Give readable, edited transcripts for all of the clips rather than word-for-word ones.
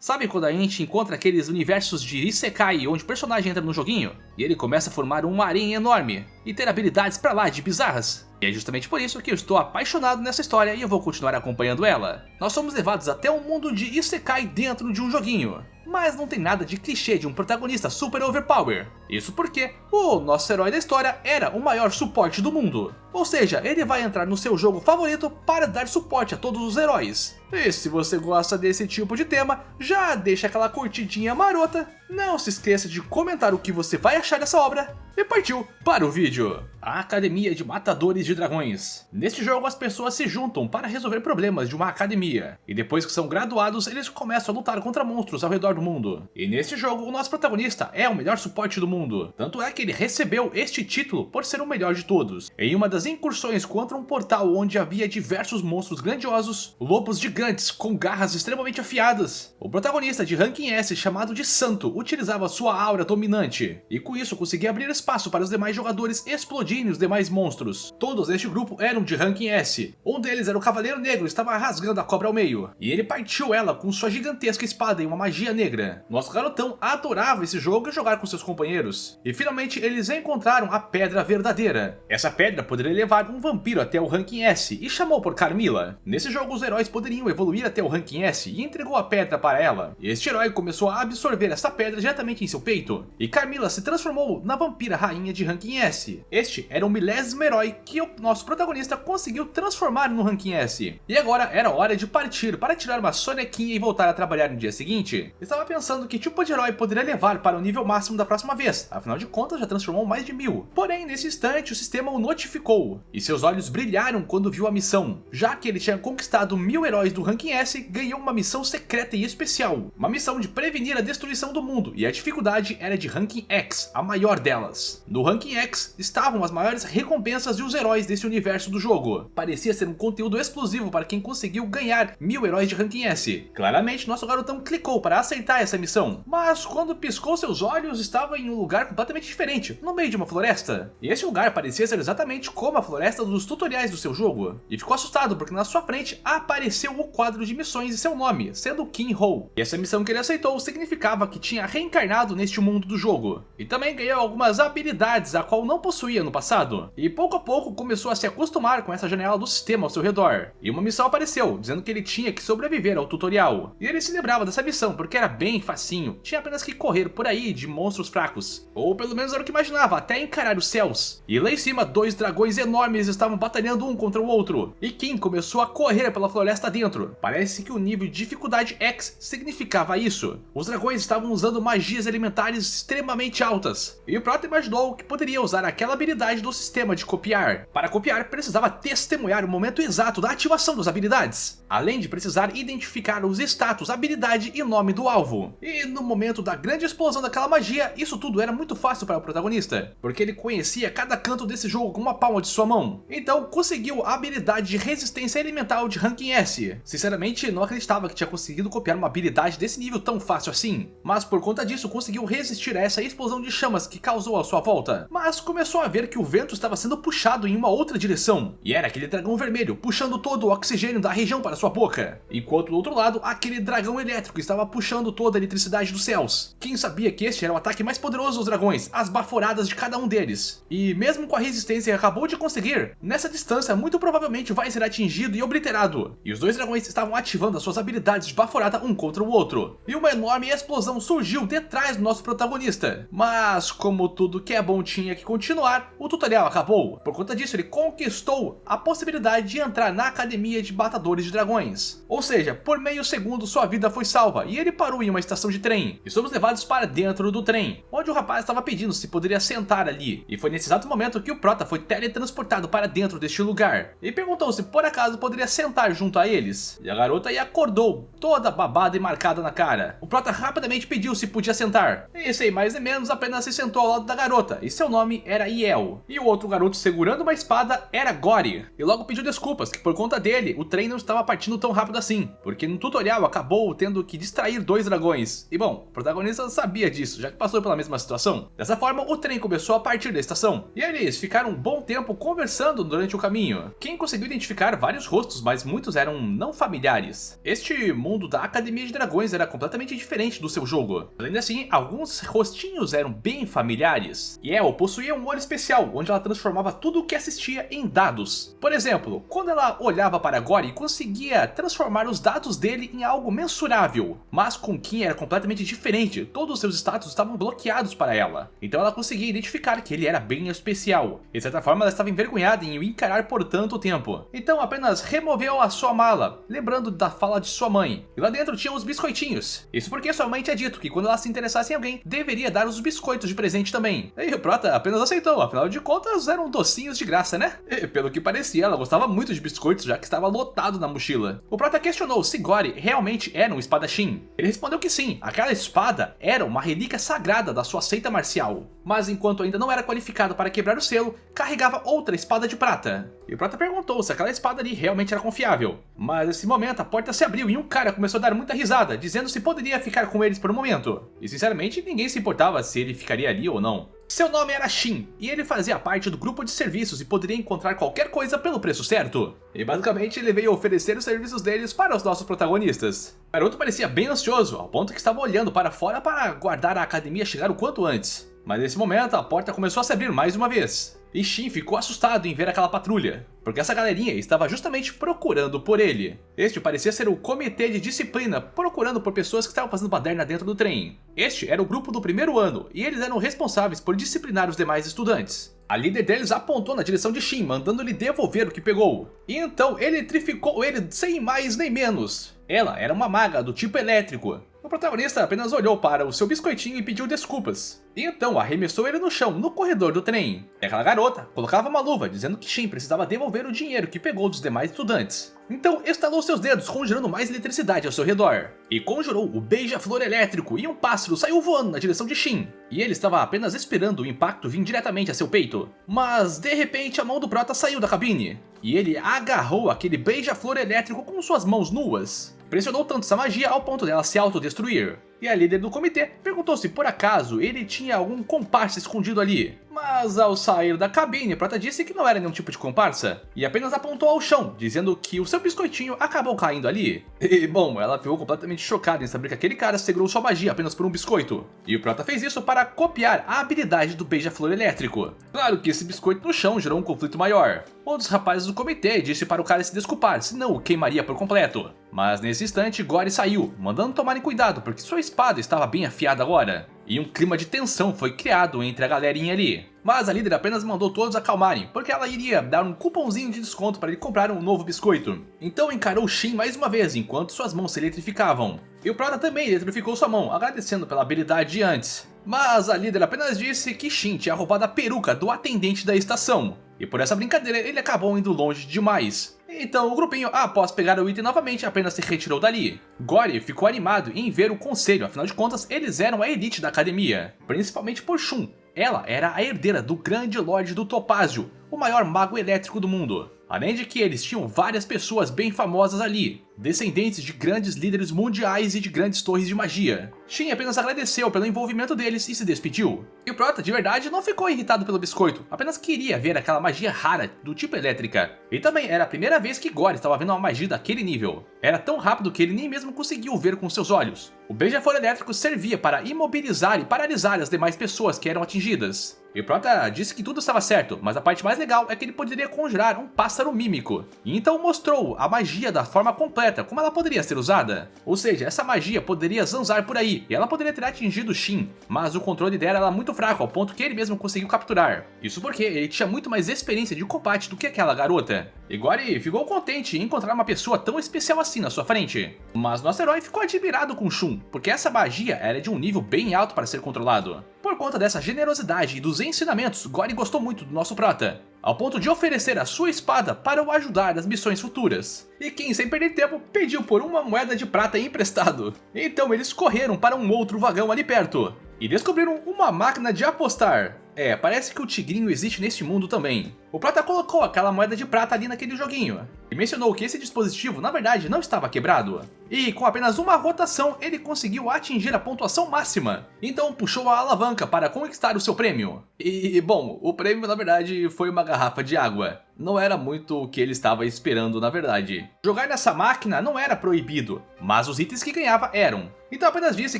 Sabe quando a gente encontra aqueles universos de Isekai onde o personagem entra no joguinho e ele começa a formar um harém enorme e ter habilidades pra lá de bizarras? E é justamente por isso que eu estou apaixonado nessa história e eu vou continuar acompanhando ela. Nós somos levados até um mundo de Isekai dentro de um joguinho. Mas não tem nada de clichê de um protagonista super overpower. Isso porque o nosso herói da história era o maior suporte do mundo. Ou seja, ele vai entrar no seu jogo favorito para dar suporte a todos os heróis. E se você gosta desse tipo de tema, já deixa aquela curtidinha marota. Não se esqueça de comentar o que você vai achar dessa obra. E partiu para o vídeo. A Academia de Matadores de Dragões. Neste jogo as pessoas se juntam para resolver problemas de uma academia. E depois que são graduados, eles começam a lutar contra monstros ao redor do mundo. E neste jogo o nosso protagonista é o melhor suporte do mundo. Tanto é que ele recebeu este título por ser o melhor de todos. Em uma das incursões contra um portal onde havia diversos monstros grandiosos, lobos gigantes com garras extremamente afiadas, o protagonista de ranking S chamado de Santo utilizava sua aura dominante. E com isso conseguia abrir espaço para os demais jogadores explodirem os demais monstros. Todos neste grupo eram de ranking S. Um deles era o Cavaleiro Negro, estava rasgando a cobra ao meio. E ele partiu ela com sua gigantesca espada em uma magia negra. Nosso garotão adorava esse jogo e jogar com seus companheiros. E finalmente eles encontraram a Pedra Verdadeira. Essa pedra poderia levar um vampiro até o ranking S e chamou por Carmilla. Nesse jogo os heróis poderiam evoluir até o ranking S e entregou a pedra para ela. E este herói começou a absorver essa pedra diretamente em seu peito. E Carmilla se transformou na vampira rainha de ranking S. Este era o 1000º herói que o nosso protagonista conseguiu transformar no ranking S. E agora era hora de partir para tirar uma sonequinha e voltar a trabalhar no dia seguinte. Estava pensando que tipo de herói poderia levar para o nível máximo da próxima vez, afinal de contas já transformou mais de 1000. Porém, nesse instante o sistema o notificou, e seus olhos brilharam quando viu a missão. Já que ele tinha conquistado 1000 heróis do ranking S, ganhou uma missão secreta e especial. Uma missão de prevenir a destruição do mundo, e a dificuldade era de ranking X, a maior delas. No ranking X estavam as maiores recompensas e os heróis desse universo do jogo. Parecia ser um conteúdo exclusivo para quem conseguiu ganhar 1000 heróis de ranking S. Claramente nosso garotão clicou para aceitar essa missão, mas quando piscou seus olhos estava em um lugar completamente diferente, no meio de uma floresta. E esse lugar parecia ser exatamente como a floresta dos tutoriais do seu jogo. E ficou assustado porque na sua frente apareceu o quadro de missões e seu nome, sendo King Ho. E essa missão que ele aceitou significava que tinha reencarnado neste mundo do jogo. E também ganhou algumas habilidades a qual não possuía no passado. E pouco a pouco começou a se acostumar com essa janela do sistema ao seu redor. E uma missão apareceu, dizendo que ele tinha que sobreviver ao tutorial. E ele se lembrava dessa missão porque era bem facinho, tinha apenas que correr por aí de monstros fracos. Ou pelo menos era o que imaginava, até encarar os céus. E lá em cima, 2 dragões enormes estavam batalhando um contra o outro. E Kim começou a correr pela floresta dentro. Parece que o nível de dificuldade X significava isso. Os dragões estavam usando magias elementares extremamente altas. E o Prota imaginou que poderia usar aquela habilidade do sistema de copiar. Para copiar, precisava testemunhar o momento exato da ativação das habilidades, além de precisar identificar os status, habilidade e nome do alvo. E no momento da grande explosão daquela magia, isso tudo era muito fácil para o protagonista, porque ele conhecia cada canto desse jogo com uma palma de sua mão. Então conseguiu a habilidade de resistência elemental de ranking S. Sinceramente, não acreditava que tinha conseguido copiar uma habilidade desse nível tão fácil assim, mas por conta disso conseguiu resistir a essa explosão de chamas que causou à sua volta. Mas começou a ver que o vento estava sendo puxado em uma outra direção, e era aquele dragão vermelho puxando todo o oxigênio da região para sua boca, enquanto do outro lado, aquele dragão elétrico estava puxando toda a eletricidade dos céus. Quem sabia que este era o ataque mais poderoso dos dragões, as baforadas de cada um deles. E mesmo com a resistência que acabou de conseguir, nessa distância muito provavelmente vai ser atingido e obliterado. E os 2 dragões estavam ativando as suas habilidades de baforada um contra o outro. E uma enorme explosão surgiu detrás do nosso protagonista. Mas como tudo que é bom tinha que continuar, o tutorial acabou. Por conta disso ele conquistou a possibilidade de entrar na Academia de Matadores de Dragões. Ou seja, por meio segundo sua vida foi salva e ele parou em uma estação de trem. E somos levados para dentro do trem, onde o rapaz estava pedindo se poderia sentar ali. E foi nesse exato momento que o Prota foi teletransportado para dentro deste lugar. E perguntou se por acaso poderia sentar junto a eles. E a garota aí acordou, toda babada e marcada na cara. O Prota rapidamente pediu se podia sentar. E sem mais nem menos apenas se sentou ao lado da garota. E seu nome era Iel. E o outro garoto segurando uma espada era Gori. E logo pediu desculpas que por conta dele o trem não estava partindo tão rápido assim, porque no tutorial acabou tendo que distrair 2 dragões. E bom, o protagonista sabia disso, já que passou pela mesma situação. Dessa forma o trem começou a partir da estação. E eles ficaram um bom tempo conversando durante o caminho. Quem conseguiu identificar vários rostos, mas muitos eram não familiares. Este mundo da Academia de Dragões era completamente diferente do seu jogo. Além assim, alguns rostinhos eram bem familiares. E ela possuía um olho especial, onde ela transformava tudo o que assistia em dados. Por exemplo, quando ela olhava para Gory, conseguia transformar os dados dele em algo mensurável. Mas com Kim era completamente diferente, todos os seus status estavam bloqueados para ela. Então ela conseguia identificar que ele era bem especial. De certa forma, ela estava envergonhada em o encarar por tanto tempo. Então apenas removeu a sua mala, lembrando da fala de sua mãe. E lá dentro tinha os biscoitinhos. Isso porque sua mãe tinha dito que quando ela se interessasse em alguém, deveria dar os biscoitos de presente também. E o Prota apenas aceitou, afinal de contas eram docinhos de graça, né? E pelo que parecia, ela gostava muito de biscoitos, já que estava lotado na mochila. O Prota questionou se Gory realmente era um espadachim. Ele respondeu que sim, aquela espada era uma relíquia sagrada da sua seita marcial. Mas enquanto ainda não era qualificado para quebrar o selo, carregava outra espada de prata. E o Prota perguntou se aquela espada ali realmente era confiável. Mas nesse momento a porta se abriu e um cara começou a dar muita risada, dizendo se poderia ficar com eles por um momento. E sinceramente ninguém se importava se ele ficaria ali ou não. Seu nome era Shin, e ele fazia parte do grupo de serviços e poderia encontrar qualquer coisa pelo preço certo. E basicamente ele veio oferecer os serviços deles para os nossos protagonistas. O garoto parecia bem ansioso, ao ponto que estava olhando para fora para aguardar a academia chegar o quanto antes. Mas nesse momento a porta começou a se abrir mais uma vez. E Shin ficou assustado em ver aquela patrulha, porque essa galerinha estava justamente procurando por ele. Este parecia ser o comitê de disciplina, procurando por pessoas que estavam fazendo baderna dentro do trem. Este era o grupo do primeiro ano, e eles eram responsáveis por disciplinar os demais estudantes. A líder deles apontou na direção de Shin, mandando-lhe devolver o que pegou. E então ele eletrificou ele sem mais nem menos. Ela era uma maga do tipo elétrico. O protagonista apenas olhou para o seu biscoitinho e pediu desculpas. E então arremessou ele no chão, no corredor do trem. E aquela garota colocava uma luva, dizendo que Shin precisava devolver o dinheiro que pegou dos demais estudantes. Então estalou seus dedos, conjurando mais eletricidade ao seu redor. E conjurou o beija-flor elétrico e um pássaro saiu voando na direção de Shin. E ele estava apenas esperando o impacto vir diretamente a seu peito. Mas de repente a mão do Prota saiu da cabine. E ele agarrou aquele beija-flor elétrico com suas mãos nuas. Pressionou tanto essa magia ao ponto dela se autodestruir. E a líder do comitê perguntou se por acaso ele tinha algum comparsa escondido ali. Mas ao sair da cabine, Prota disse que não era nenhum tipo de comparsa. E apenas apontou ao chão, dizendo que o seu biscoitinho acabou caindo ali. E bom, ela ficou completamente chocada em saber que aquele cara segurou sua magia apenas por um biscoito. E o Prota fez isso para copiar a habilidade do beija-flor elétrico. Claro que esse biscoito no chão gerou um conflito maior. Um dos rapazes do comitê disse para o cara se desculpar, senão o queimaria por completo. Mas nesse instante, Gory saiu, mandando tomarem cuidado porque sua espada estava bem afiada agora. E um clima de tensão foi criado entre a galerinha ali. Mas a líder apenas mandou todos acalmarem, porque ela iria dar um cupomzinho de desconto para ele comprar um novo biscoito. Então encarou Shin mais uma vez, enquanto suas mãos se eletrificavam. E o Prota também eletrificou sua mão, agradecendo pela habilidade de antes. Mas a líder apenas disse que Shin tinha roubado a peruca do atendente da estação. E por essa brincadeira ele acabou indo longe demais. Então o grupinho, após pegar o item novamente, apenas se retirou dali. Gory ficou animado em ver o conselho, afinal de contas eles eram a elite da academia. Principalmente por Shun. Ela era a herdeira do grande Lorde do Topázio, o maior mago elétrico do mundo. Além de que eles tinham várias pessoas bem famosas ali, descendentes de grandes líderes mundiais e de grandes torres de magia. Shin apenas agradeceu pelo envolvimento deles e se despediu. E o Prota, de verdade, não ficou irritado pelo biscoito, apenas queria ver aquela magia rara do tipo elétrica. E também era a primeira vez que Gory estava vendo uma magia daquele nível. Era tão rápido que ele nem mesmo conseguiu ver com seus olhos. O beija-flor elétrico servia para imobilizar e paralisar as demais pessoas que eram atingidas. E o Prota disse que tudo estava certo, mas a parte mais legal é que ele poderia conjurar um pássaro mímico. E então mostrou a magia da forma completa, como ela poderia ser usada. Ou seja, essa magia poderia zanzar por aí, e ela poderia ter atingido Shin, mas o controle dela era muito fraco, ao ponto que ele mesmo conseguiu capturar. Isso porque ele tinha muito mais experiência de combate do que aquela garota. E Gory ficou contente em encontrar uma pessoa tão especial assim na sua frente. Mas nosso herói ficou admirado com Shun, porque essa magia era de um nível bem alto para ser controlado. Por conta dessa generosidade e dos ensinamentos, Gory gostou muito do nosso Prota, ao ponto de oferecer a sua espada para o ajudar nas missões futuras. E quem, sem perder tempo, pediu por uma moeda de prata emprestado. Então eles correram para um outro vagão ali perto e descobriram uma máquina de apostar. Parece que o tigrinho existe neste mundo também. O Prota colocou aquela moeda de prata ali naquele joguinho. E e mencionou que esse dispositivo na verdade não estava quebrado. E com apenas uma rotação ele conseguiu atingir a pontuação máxima, então puxou a alavanca para conquistar o seu prêmio. E bom, o prêmio na verdade foi uma garrafa de água. Não era muito o que ele estava esperando na verdade. Jogar nessa máquina não era proibido, mas os itens que ganhava eram. Então apenas disse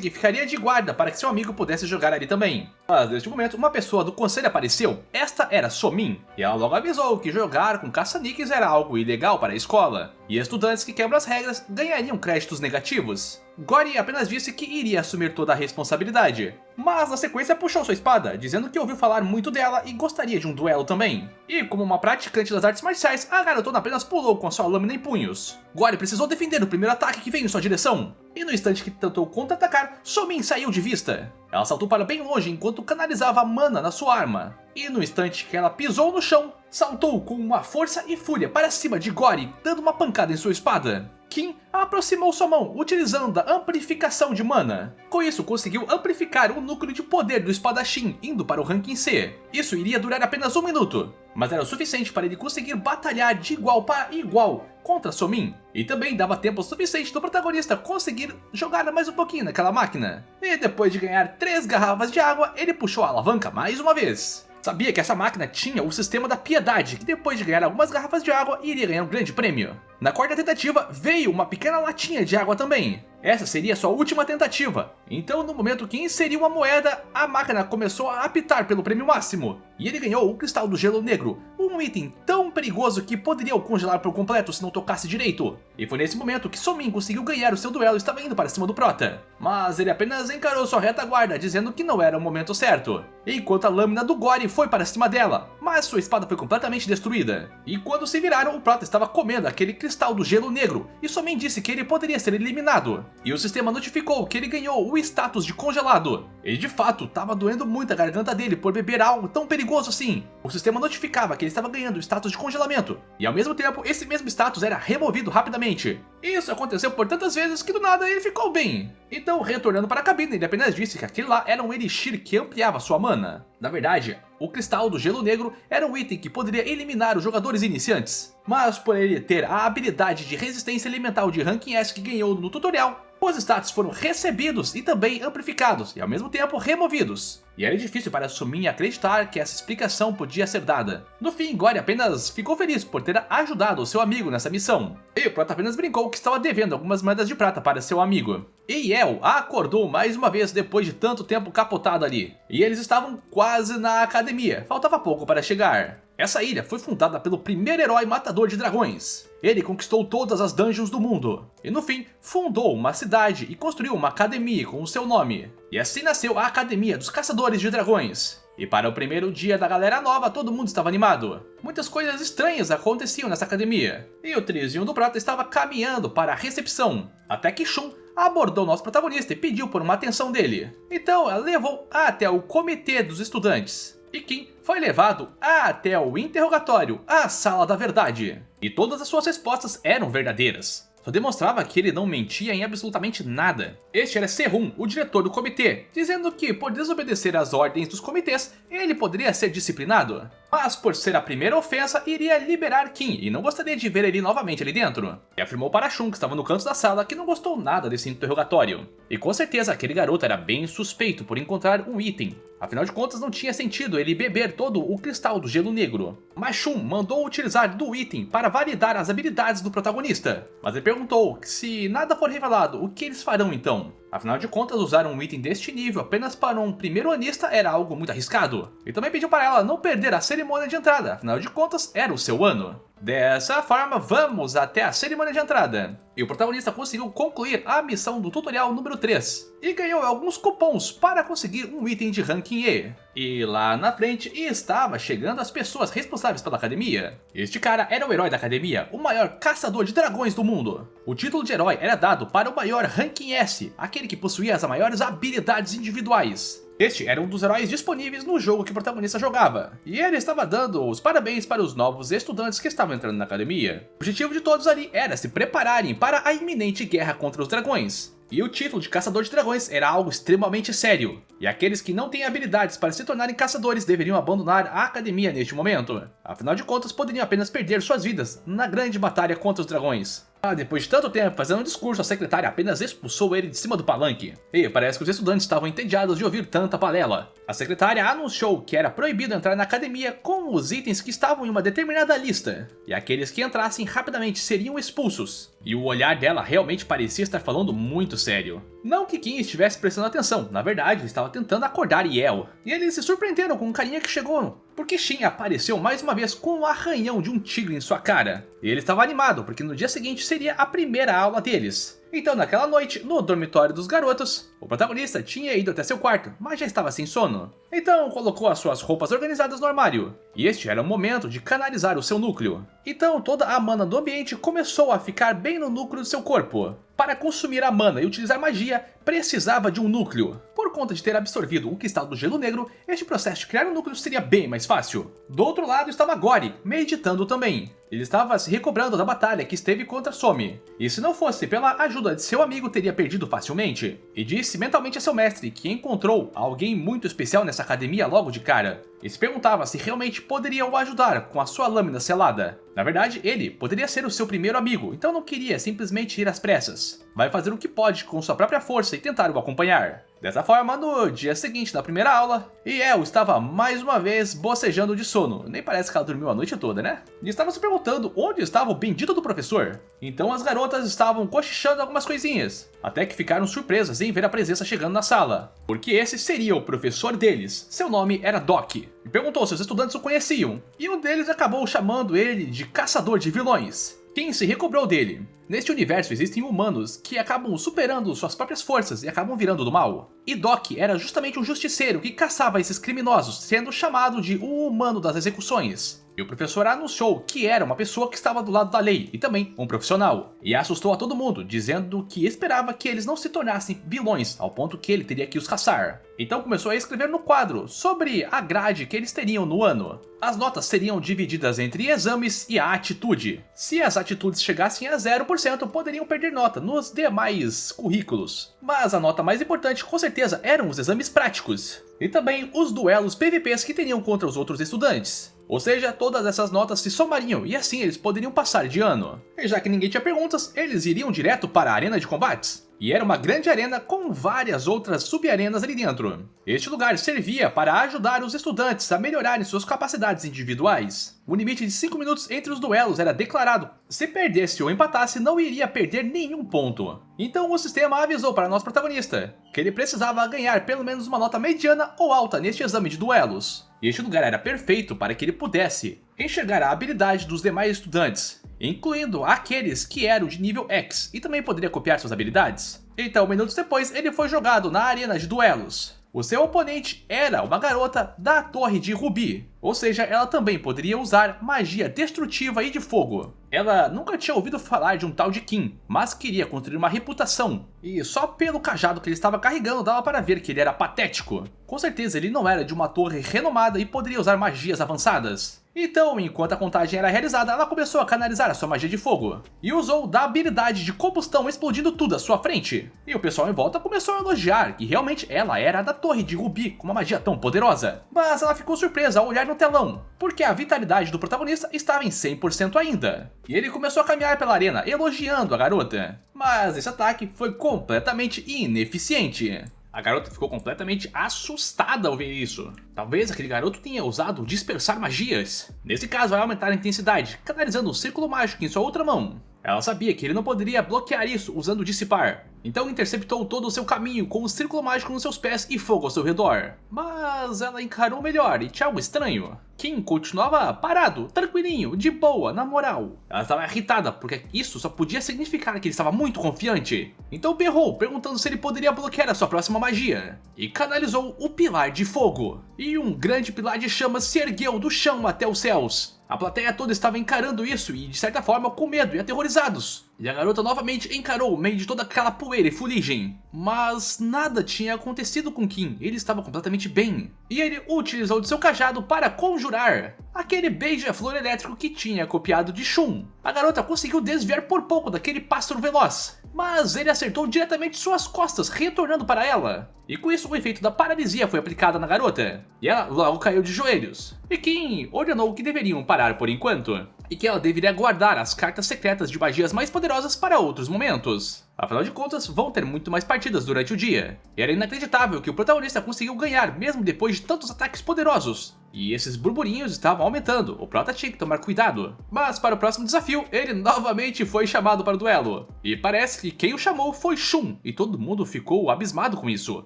que ficaria de guarda para que seu amigo pudesse jogar ali também. Mas neste momento uma pessoa do conselho apareceu, esta era Somin, e ela logo avisou que jogar com caça-níqueis era algo ilegal para a escola, e estudantes que quebram as regras ganhariam créditos negativos. Gory apenas disse que iria assumir toda a responsabilidade, mas na sequência puxou sua espada, dizendo que ouviu falar muito dela e gostaria de um duelo também. E como uma praticante das artes marciais, a garotona apenas pulou com a sua lâmina em punhos. Gory precisou defender o primeiro ataque que veio em sua direção, e no instante que tentou contra-atacar, Somin saiu de vista. Ela saltou para bem longe enquanto canalizava a mana na sua arma, e no instante que ela pisou no chão, saltou com uma força e fúria para cima de Gory, dando uma pancada em sua espada. Kim aproximou sua mão utilizando a amplificação de mana. Com isso, conseguiu amplificar o núcleo de poder do espadachim, indo para o ranking C. Isso iria durar apenas 1 minuto, mas era o suficiente para ele conseguir batalhar de igual para igual contra Somin. E também dava tempo suficiente do protagonista conseguir jogar mais um pouquinho naquela máquina. E depois de ganhar 3 garrafas de água, ele puxou a alavanca mais uma vez. Sabia que essa máquina tinha o sistema da piedade, que depois de ganhar algumas garrafas de água, iria ganhar um grande prêmio. Na quarta tentativa, veio uma pequena latinha de água também. Essa seria sua última tentativa. Então, no momento que inseriu a moeda, a máquina começou a apitar pelo prêmio máximo. E ele ganhou o Cristal do Gelo Negro, um item tão perigoso que poderia o congelar por completo se não tocasse direito. E foi nesse momento que Somin conseguiu ganhar o seu duelo e estava indo para cima do Prota. Mas ele apenas encarou sua retaguarda, dizendo que não era o momento certo. Enquanto a lâmina do Gory foi para cima dela, mas sua espada foi completamente destruída. E quando se viraram, o Prota estava comendo aquele Cristal do Gelo Negro, e Somin disse que ele poderia ser eliminado. E o sistema notificou que ele ganhou o status de congelado. E de fato, estava doendo muito a garganta dele por beber algo tão perigoso assim. O sistema notificava que ele estava ganhando o status de congelamento, e ao mesmo tempo, esse mesmo status era removido rapidamente. Isso aconteceu por tantas vezes que do nada ele ficou bem. Então, retornando para a cabine, ele apenas disse que aquele lá era um elixir que ampliava sua mana. Na verdade, o Cristal do Gelo Negro era um item que poderia eliminar os jogadores iniciantes. Mas por ele ter a habilidade de resistência elemental de ranking S que ganhou no tutorial, os status foram recebidos e também amplificados, e ao mesmo tempo removidos. E era difícil para Somin acreditar que essa explicação podia ser dada. No fim, Gory apenas ficou feliz por ter ajudado o seu amigo nessa missão. E o Prota apenas brincou que estava devendo algumas moedas de prata para seu amigo. E El acordou mais uma vez depois de tanto tempo capotado ali. E eles estavam quase na academia, faltava pouco para chegar. Essa ilha foi fundada pelo primeiro herói matador de dragões. Ele conquistou todas as dungeons do mundo, e no fim, fundou uma cidade e construiu uma academia com o seu nome. E assim nasceu a Academia dos Caçadores de Dragões. E para o primeiro dia da galera nova, todo mundo estava animado. Muitas coisas estranhas aconteciam nessa academia, e o triozinho do Prota estava caminhando para a recepção, até que Shun abordou nosso protagonista e pediu por uma atenção dele. Então ela levou até o comitê dos estudantes. E Kim foi levado até o interrogatório, a Sala da Verdade. E todas as suas respostas eram verdadeiras. Só demonstrava que ele não mentia em absolutamente nada. Este era Serun, o diretor do comitê, dizendo que por desobedecer às ordens dos comitês, ele poderia ser disciplinado. Mas por ser a primeira ofensa, iria liberar Kim e não gostaria de ver ele novamente ali dentro. E afirmou para Shun, que estava no canto da sala, que não gostou nada desse interrogatório. E com certeza aquele garoto era bem suspeito por encontrar um item. Afinal de contas, não tinha sentido ele beber todo o Cristal do Gelo Negro. Mas Shun mandou utilizar do item para validar as habilidades do protagonista. Mas ele perguntou que se nada for revelado, o que eles farão então? Afinal de contas, usar um item deste nível apenas para um primeiro-anista era algo muito arriscado. E também pediu para ela não perder a cerimônia de entrada, afinal de contas, era o seu ano. Dessa forma, vamos até a cerimônia de entrada. E o protagonista conseguiu concluir a missão do tutorial número 3. E ganhou alguns cupons para conseguir um item de ranking E. E lá na frente estava chegando as pessoas responsáveis pela academia. Este cara era o herói da academia, o maior caçador de dragões do mundo. O título de herói era dado para o maior ranking S, aquele que possuía as maiores habilidades individuais. Este era um dos heróis disponíveis no jogo que o protagonista jogava, e ele estava dando os parabéns para os novos estudantes que estavam entrando na academia. O objetivo de todos ali era se prepararem para a iminente guerra contra os dragões. E o título de caçador de dragões era algo extremamente sério, e aqueles que não têm habilidades para se tornarem caçadores deveriam abandonar a academia neste momento. Afinal de contas, poderiam apenas perder suas vidas na grande batalha contra os dragões. Depois de tanto tempo fazendo um discurso, a secretária apenas expulsou ele de cima do palanque. E parece que os estudantes estavam entediados de ouvir tanta balela. A secretária anunciou que era proibido entrar na academia com os itens que estavam em uma determinada lista, e aqueles que entrassem rapidamente seriam expulsos. E o olhar dela realmente parecia estar falando muito sério. Não que Kim estivesse prestando atenção, na verdade ele estava tentando acordar Yael. E eles se surpreenderam com um carinha que chegou, porque Shin apareceu mais uma vez com um arranhão de um tigre em sua cara. E ele estava animado, porque no dia seguinte seria a primeira aula deles. Então naquela noite, no dormitório dos garotos, o protagonista tinha ido até seu quarto, mas já estava sem sono. Então colocou as suas roupas organizadas no armário, e este era o momento de canalizar o seu núcleo. Então toda a mana do ambiente começou a ficar bem no núcleo do seu corpo. Para consumir a mana e utilizar magia, precisava de um núcleo. Por conta de ter absorvido o cristal do gelo negro, este processo de criar um núcleo seria bem mais fácil. Do outro lado estava Gori, meditando também. Ele estava se recobrando da batalha que esteve contra Somi, e se não fosse pela ajuda de seu amigo teria perdido facilmente. E disse mentalmente a seu mestre que encontrou alguém muito especial nessa academia logo de cara. E se perguntava se realmente poderia o ajudar com a sua lâmina selada. Na verdade, ele poderia ser o seu primeiro amigo, então não queria simplesmente ir às pressas. Vai fazer o que pode com sua própria força e tentar o acompanhar. Dessa forma, no dia seguinte da primeira aula, Yael estava mais uma vez bocejando de sono. Nem parece que ela dormiu a noite toda, né? E estava se perguntando onde estava o bendito do professor. Então as garotas estavam cochichando algumas coisinhas, até que ficaram surpresas em ver a presença chegando na sala. Porque esse seria o professor deles. Seu nome era Doc. E perguntou se os estudantes o conheciam. E um deles acabou chamando ele de caçador de vilões. Quem se recobrou dele? Neste universo existem humanos que acabam superando suas próprias forças e acabam virando do mal. E Doc era justamente um justiceiro que caçava esses criminosos, sendo chamado de o humano das execuções. E o professor anunciou que era uma pessoa que estava do lado da lei e também um profissional. E assustou a todo mundo, dizendo que esperava que eles não se tornassem vilões, ao ponto que ele teria que os caçar. Então começou a escrever no quadro sobre a grade que eles teriam no ano. As notas seriam divididas entre exames e a atitude. Se as atitudes chegassem a 0%, poderiam perder nota nos demais currículos. Mas a nota mais importante com certeza eram os exames práticos. E também os duelos PVPs que teriam contra os outros estudantes. Ou seja, todas essas notas se somariam e assim eles poderiam passar de ano. E já que ninguém tinha perguntas, eles iriam direto para a arena de combates. E era uma grande arena com várias outras subarenas ali dentro. Este lugar servia para ajudar os estudantes a melhorarem suas capacidades individuais. O limite de 5 minutos entre os duelos era declarado. Se perdesse ou empatasse, não iria perder nenhum ponto. Então o sistema avisou para nosso protagonista que ele precisava ganhar pelo menos uma nota mediana ou alta neste exame de duelos. E este lugar era perfeito para que ele pudesse enxergar a habilidade dos demais estudantes, incluindo aqueles que eram de nível X, e também poderia copiar suas habilidades. Então, minutos depois, ele foi jogado na arena de duelos. O seu oponente era uma garota da Torre de Rubi, ou seja, ela também poderia usar magia destrutiva e de fogo. Ela nunca tinha ouvido falar de um tal de Kim, mas queria construir uma reputação, e só pelo cajado que ele estava carregando dava para ver que ele era patético. Com certeza ele não era de uma torre renomada e poderia usar magias avançadas. Então, enquanto a contagem era realizada, ela começou a canalizar a sua magia de fogo, e usou da habilidade de combustão explodindo tudo à sua frente. E o pessoal em volta começou a elogiar que realmente ela era da Torre de Rubi com uma magia tão poderosa. Mas ela ficou surpresa ao olhar no telão, porque a vitalidade do protagonista estava em 100% ainda. E ele começou a caminhar pela arena, elogiando a garota. Mas esse ataque foi completamente ineficiente. A garota ficou completamente assustada ao ver isso. Talvez aquele garoto tenha usado dispersar magias. Nesse caso, vai aumentar a intensidade, canalizando um círculo mágico em sua outra mão. Ela sabia que ele não poderia bloquear isso usando dissipar, então interceptou todo o seu caminho com um círculo mágico nos seus pés e fogo ao seu redor. Mas ela encarou melhor e tinha algo estranho. Kim continuava parado, tranquilinho, de boa, na moral. Ela estava irritada porque isso só podia significar que ele estava muito confiante. Então berrou, perguntando se ele poderia bloquear a sua próxima magia. E canalizou o Pilar de Fogo. E um grande pilar de chamas se ergueu do chão até os céus. A plateia toda estava encarando isso e, de certa forma, com medo e aterrorizados. E a garota novamente encarou o meio de toda aquela poeira e fuligem. Mas nada tinha acontecido com Kim, ele estava completamente bem. E ele utilizou de seu cajado para conjurar aquele beija-flor elétrico que tinha copiado de Shun. A garota conseguiu desviar por pouco daquele pássaro veloz, mas ele acertou diretamente suas costas, retornando para ela. E com isso o efeito da paralisia foi aplicado na garota, e ela logo caiu de joelhos. E Kim ordenou que deveriam parar por enquanto, e que ela deveria guardar as cartas secretas de magias mais poderosas para outros momentos. Afinal de contas, vão ter muito mais partidas durante o dia. E era inacreditável que o protagonista conseguiu ganhar mesmo depois de tantos ataques poderosos. E esses burburinhos estavam aumentando, o Prota tinha que tomar cuidado. Mas para o próximo desafio, ele novamente foi chamado para o duelo. E parece que quem o chamou foi Shun, e todo mundo ficou abismado com isso.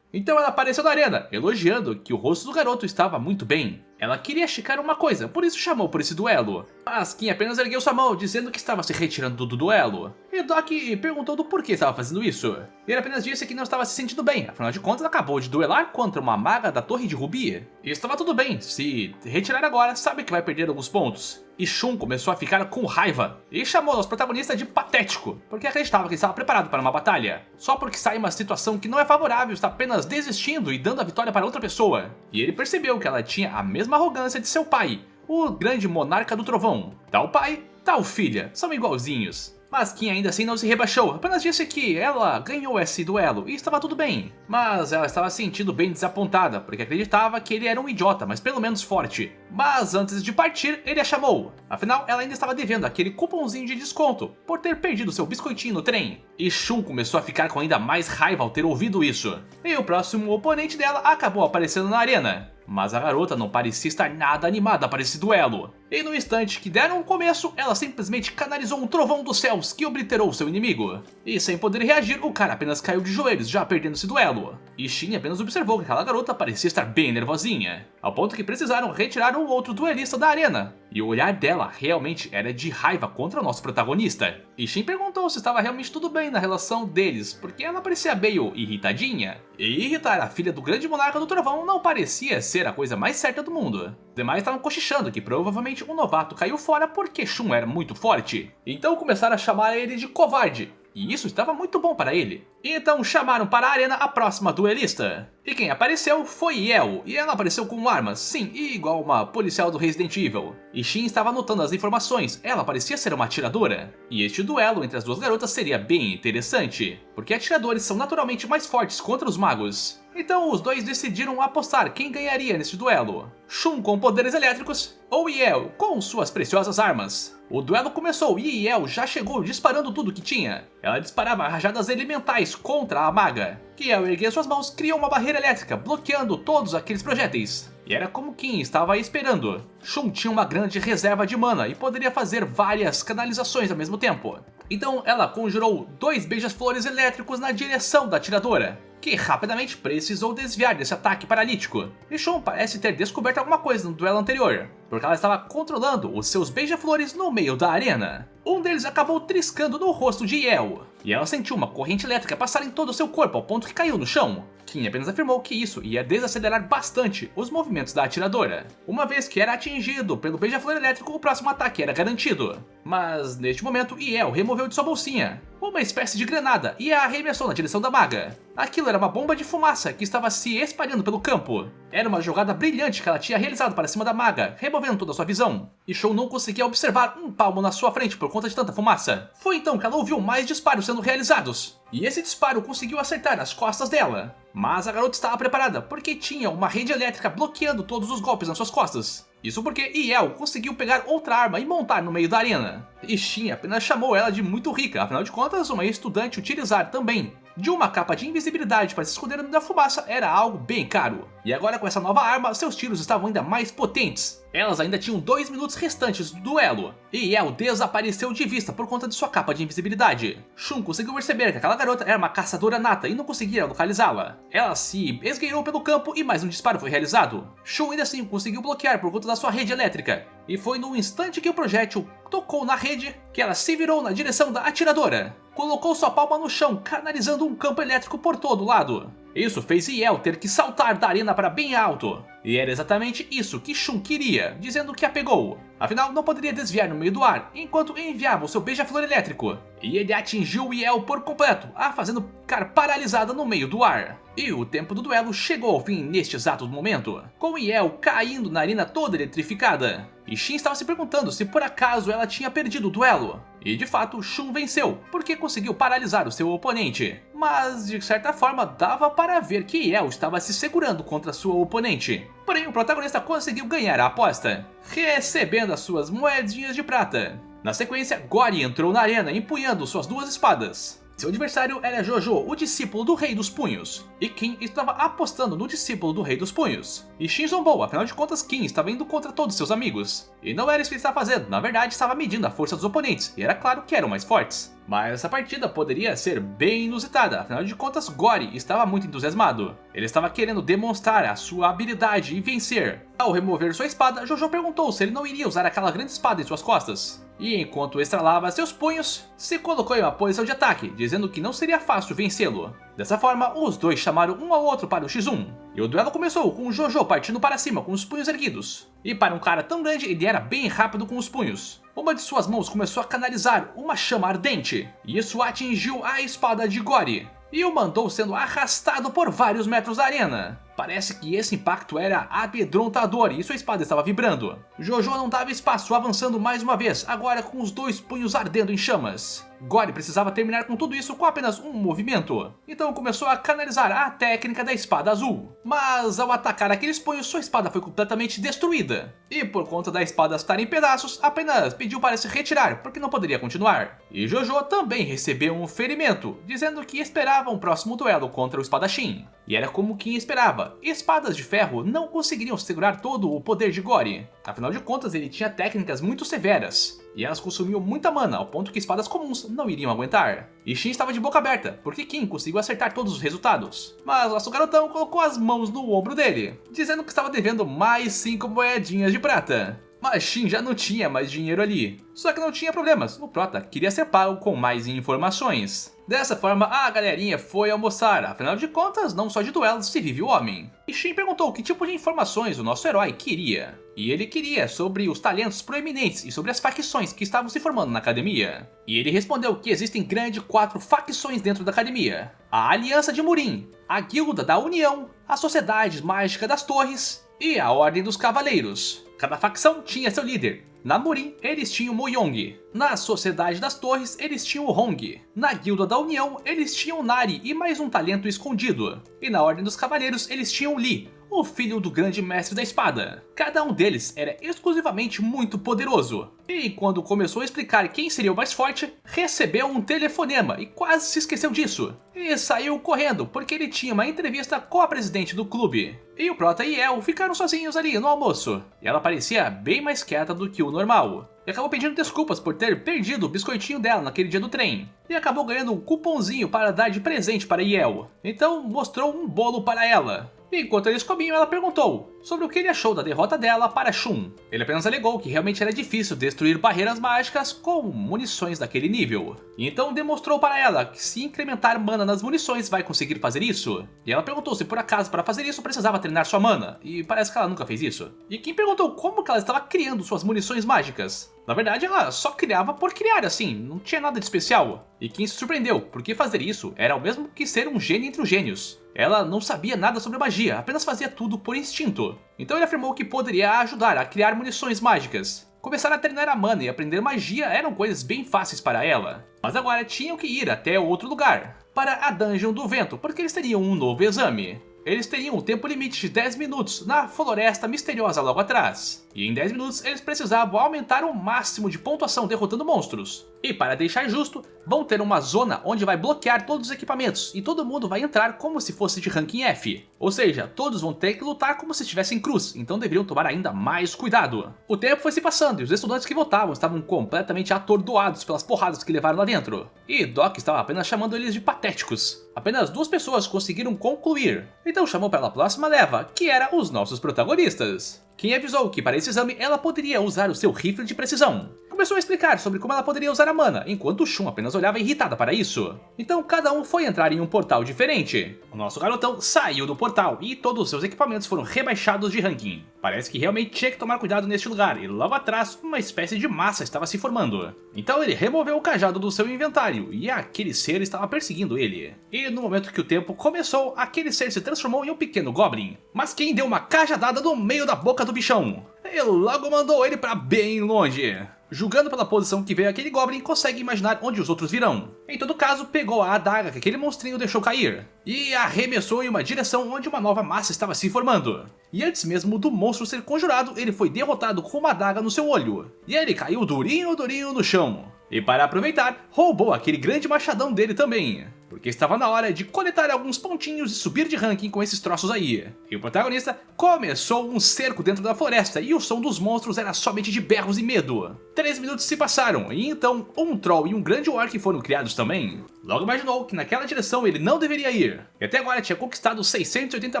Então ela apareceu na arena, elogiando que o rosto do garoto estava muito bem. Ela queria checar uma coisa, por isso chamou por esse duelo. Mas Kim apenas ergueu sua mão, dizendo que estava se retirando do duelo. E Doc perguntou do porquê estava fazendo isso. Ele apenas disse que não estava se sentindo bem, afinal de contas acabou de duelar contra uma maga da Torre de Rubi. E estava tudo bem, se retirar agora sabe que vai perder alguns pontos. E Shun começou a ficar com raiva, e chamou nosso protagonista de patético, porque acreditava que ele estava preparado para uma batalha. Só porque sai uma situação que não é favorável, está apenas desistindo e dando a vitória para outra pessoa. E ele percebeu que ela tinha a mesma arrogância de seu pai, o grande monarca do trovão. Tal pai, tal filha, são igualzinhos. Mas Kim ainda assim não se rebaixou, apenas disse que ela ganhou esse duelo e estava tudo bem. Mas ela estava se sentindo bem desapontada, porque acreditava que ele era um idiota, mas pelo menos forte. Mas antes de partir, ele a chamou. Afinal, ela ainda estava devendo aquele cupomzinho de desconto, por ter perdido seu biscoitinho no trem. E Shun começou a ficar com ainda mais raiva ao ter ouvido isso. E o próximo oponente dela acabou aparecendo na arena. Mas a garota não parecia estar nada animada para esse duelo. E no instante que deram o começo, ela simplesmente canalizou um trovão dos céus que obliterou seu inimigo. E sem poder reagir, o cara apenas caiu de joelhos, já perdendo esse duelo. E Shin apenas observou que aquela garota parecia estar bem nervosinha, ao ponto que precisaram retirar um outro duelista da arena. E o olhar dela realmente era de raiva contra o nosso protagonista. E Shin perguntou se estava realmente tudo bem na relação deles, porque ela parecia meio irritadinha. E irritar a filha do grande monarca do trovão não parecia ser a coisa mais certa do mundo. Os demais estavam cochichando que provavelmente um novato caiu fora porque Shun era muito forte. Então começaram a chamar ele de covarde. E isso estava muito bom para ele. Então chamaram para a arena a próxima duelista. E quem apareceu foi Yel, e ela apareceu com armas, sim, igual uma policial do Resident Evil. E Shin estava anotando as informações, ela parecia ser uma atiradora. E este duelo entre as duas garotas seria bem interessante, porque atiradores são naturalmente mais fortes contra os magos. Então os dois decidiram apostar quem ganharia neste duelo. Shun com poderes elétricos ou Yel com suas preciosas armas. O duelo começou e Yel já chegou disparando tudo que tinha. Ela disparava rajadas elementais contra a maga, que ao erguer suas mãos criou uma barreira elétrica bloqueando todos aqueles projéteis. E era como Kim estava esperando. Shun tinha uma grande reserva de mana e poderia fazer várias canalizações ao mesmo tempo. Então ela conjurou 2 beija-flores elétricos na direção da atiradora, que rapidamente precisou desviar desse ataque paralítico. E Shun parece ter descoberto alguma coisa no duelo anterior, porque ela estava controlando os seus beija-flores no meio da arena. Um deles acabou triscando no rosto de Yel, e ela sentiu uma corrente elétrica passar em todo o seu corpo ao ponto que caiu no chão. Kim apenas afirmou que isso ia desacelerar bastante os movimentos da atiradora, uma vez que era atingido pelo beija-flor elétrico, o próximo ataque era garantido. Mas neste momento, Yel removeu de sua bolsinha uma espécie de granada e a arremessou na direção da maga. Aquilo era uma bomba de fumaça que estava se espalhando pelo campo. Era uma jogada brilhante que ela tinha realizado para cima da maga, removendo toda a sua visão. E Shun não conseguia observar um palmo na sua frente por conta de tanta fumaça. Foi então que ela ouviu mais disparos sendo realizados. E esse disparo conseguiu acertar as costas dela. Mas a garota estava preparada, porque tinha uma rede elétrica bloqueando todos os golpes nas suas costas. Isso porque Yel conseguiu pegar outra arma e montar no meio da arena. E Shin apenas chamou ela de muito rica, afinal de contas, uma estudante utilizar também de uma capa de invisibilidade para se esconder da fumaça era algo bem caro. E agora com essa nova arma, seus tiros estavam ainda mais potentes. Elas ainda tinham 2 minutos restantes do duelo, e Yel desapareceu de vista por conta de sua capa de invisibilidade. Shun conseguiu perceber que aquela garota era uma caçadora nata e não conseguia localizá-la. Ela se esgueirou pelo campo e mais um disparo foi realizado. Shun ainda assim conseguiu bloquear por conta da sua rede elétrica, e foi no instante que o projétil tocou na rede que ela se virou na direção da atiradora. Colocou sua palma no chão, canalizando um campo elétrico por todo lado. Isso fez Yel ter que saltar da arena para bem alto. E era exatamente isso que Shun queria, dizendo que a pegou. Afinal, não poderia desviar no meio do ar, enquanto enviava o seu beija-flor elétrico. E ele atingiu Yael por completo, a fazendo ficar paralisada no meio do ar. E o tempo do duelo chegou ao fim neste exato momento, com Yael caindo na arena toda eletrificada. E Shin estava se perguntando se por acaso ela tinha perdido o duelo. E de fato, Shun venceu, porque conseguiu paralisar o seu oponente. Mas de certa forma dava para ver que Yael estava se segurando contra sua oponente. Porém, o protagonista conseguiu ganhar a aposta, recebendo as suas moedinhas de prata. Na sequência, Gory entrou na arena empunhando suas duas espadas. Seu adversário era Jojo, o discípulo do Rei dos Punhos, e Kim estava apostando no discípulo do Rei dos Punhos. E Shin zombou, afinal de contas Kim estava indo contra todos seus amigos. E não era isso que ele estava fazendo, na verdade estava medindo a força dos oponentes, e era claro que eram mais fortes. Mas essa partida poderia ser bem inusitada, afinal de contas Gory estava muito entusiasmado. Ele estava querendo demonstrar a sua habilidade e vencer. Ao remover sua espada, Jojo perguntou se ele não iria usar aquela grande espada em suas costas. E enquanto estralava seus punhos, se colocou em uma posição de ataque, dizendo que não seria fácil vencê-lo. Dessa forma, os dois chamaram um ao outro para o X1. E o duelo começou com o Jojo partindo para cima com os punhos erguidos. E para um cara tão grande, ele era bem rápido com os punhos. Uma de suas mãos começou a canalizar uma chama ardente, e isso atingiu a espada de Gory, e o mandou sendo arrastado por vários metros da arena. Parece que esse impacto era amedrontador e sua espada estava vibrando. Jojo não dava espaço, avançando mais uma vez, agora com os dois punhos ardendo em chamas. Gory precisava terminar com tudo isso com apenas um movimento, então começou a canalizar a técnica da espada azul. Mas ao atacar aqueles punhos, sua espada foi completamente destruída. E por conta da espada estar em pedaços, apenas pediu para se retirar, porque não poderia continuar. E Jojo também recebeu um ferimento, dizendo que esperava um próximo duelo contra o espadachim. E era como quem esperava, espadas de ferro não conseguiriam segurar todo o poder de Gory. Afinal de contas, ele tinha técnicas muito severas, e elas consumiam muita mana, ao ponto que espadas comuns não iriam aguentar. E Shin estava de boca aberta, porque Kim conseguiu acertar todos os resultados. Mas nosso garotão colocou as mãos no ombro dele, dizendo que estava devendo mais 5 moedinhas de prata. Mas Shin já não tinha mais dinheiro ali. Só que não tinha problemas, o prota queria ser pago com mais informações. Dessa forma, a galerinha foi almoçar, afinal de contas, não só de duelos se vive o homem. E Shin perguntou que tipo de informações o nosso herói queria. E ele queria sobre os talentos proeminentes e sobre as facções que estavam se formando na academia. E ele respondeu que existem grandes 4 facções dentro da academia: a Aliança de Murim, a Guilda da União, a Sociedade Mágica das Torres e a Ordem dos Cavaleiros. Cada facção tinha seu líder. Na Murim, eles tinham o Moyong. Na Sociedade das Torres, eles tinham o Hong. Na Guilda da União, eles tinham o Nari e mais um talento escondido. E na Ordem dos Cavaleiros, eles tinham o Li, o filho do grande mestre da espada. Cada um deles era exclusivamente muito poderoso. E quando começou a explicar quem seria o mais forte, recebeu um telefonema e quase se esqueceu disso. E saiu correndo, porque ele tinha uma entrevista com a presidente do clube. E o Prota e El ficaram sozinhos ali no almoço. E ela parecia bem mais quieta do que o normal. E acabou pedindo desculpas por ter perdido o biscoitinho dela naquele dia do trem. E acabou ganhando um cupomzinho para dar de presente para Yael. Então mostrou um bolo para ela. E enquanto eles comiam, ela perguntou sobre o que ele achou da derrota dela para Shun. Ele apenas alegou que realmente era difícil destruir barreiras mágicas com munições daquele nível. E então demonstrou para ela que se incrementar mana nas munições vai conseguir fazer isso. E ela perguntou se por acaso para fazer isso precisava treinar sua mana, e parece que ela nunca fez isso. E Kim perguntou como que ela estava criando suas munições mágicas. Na verdade, ela só criava por criar assim, não tinha nada de especial. E Kim se surpreendeu, porque fazer isso era o mesmo que ser um gênio entre os gênios. Ela não sabia nada sobre magia, apenas fazia tudo por instinto. Então ele afirmou que poderia ajudar a criar munições mágicas. Começar a treinar a mana e aprender magia eram coisas bem fáceis para ela. Mas agora tinham que ir até outro lugar, para a Dungeon do Vento, porque eles teriam um novo exame. Eles teriam um tempo limite de 10 minutos na floresta misteriosa logo atrás. E em 10 minutos eles precisavam aumentar o máximo de pontuação derrotando monstros. E para deixar justo, vão ter uma zona onde vai bloquear todos os equipamentos e todo mundo vai entrar como se fosse de ranking F. Ou seja, todos vão ter que lutar como se estivessem cruz, então deveriam tomar ainda mais cuidado. O tempo foi se passando e os estudantes que voltavam estavam completamente atordoados pelas porradas que levaram lá dentro. E Doc estava apenas chamando eles de patéticos. Apenas 2 pessoas conseguiram concluir, então chamou para a próxima leva, que era os nossos protagonistas. Quem avisou que para esse exame ela poderia usar o seu rifle de precisão. Começou a explicar sobre como ela poderia usar a mana, enquanto Shun apenas olhava irritada para isso. Então cada um foi entrar em um portal diferente. O nosso garotão saiu do portal e todos os seus equipamentos foram rebaixados de ranking. Parece que realmente tinha que tomar cuidado neste lugar, e logo atrás uma espécie de massa estava se formando. Então ele removeu o cajado do seu inventário, e aquele ser estava perseguindo ele. E no momento que o tempo começou, aquele ser se transformou em um pequeno goblin. Mas quem deu uma cajadada no meio da boca do bichão? E logo mandou ele para bem longe. Julgando pela posição que veio aquele Goblin, consegue imaginar onde os outros virão. Em todo caso, pegou a adaga que aquele monstrinho deixou cair e arremessou em uma direção onde uma nova massa estava se formando. E antes mesmo do monstro ser conjurado, ele foi derrotado com uma adaga no seu olho. E ele caiu durinho no chão. E para aproveitar, roubou aquele grande machadão dele também. Porque estava na hora de coletar alguns pontinhos e subir de ranking com esses troços aí. E o protagonista começou um cerco dentro da floresta e o som dos monstros era somente de berros e medo. 3 minutos se passaram e então um troll e um grande orc foram criados também. Logo imaginou que naquela direção ele não deveria ir. E até agora tinha conquistado 680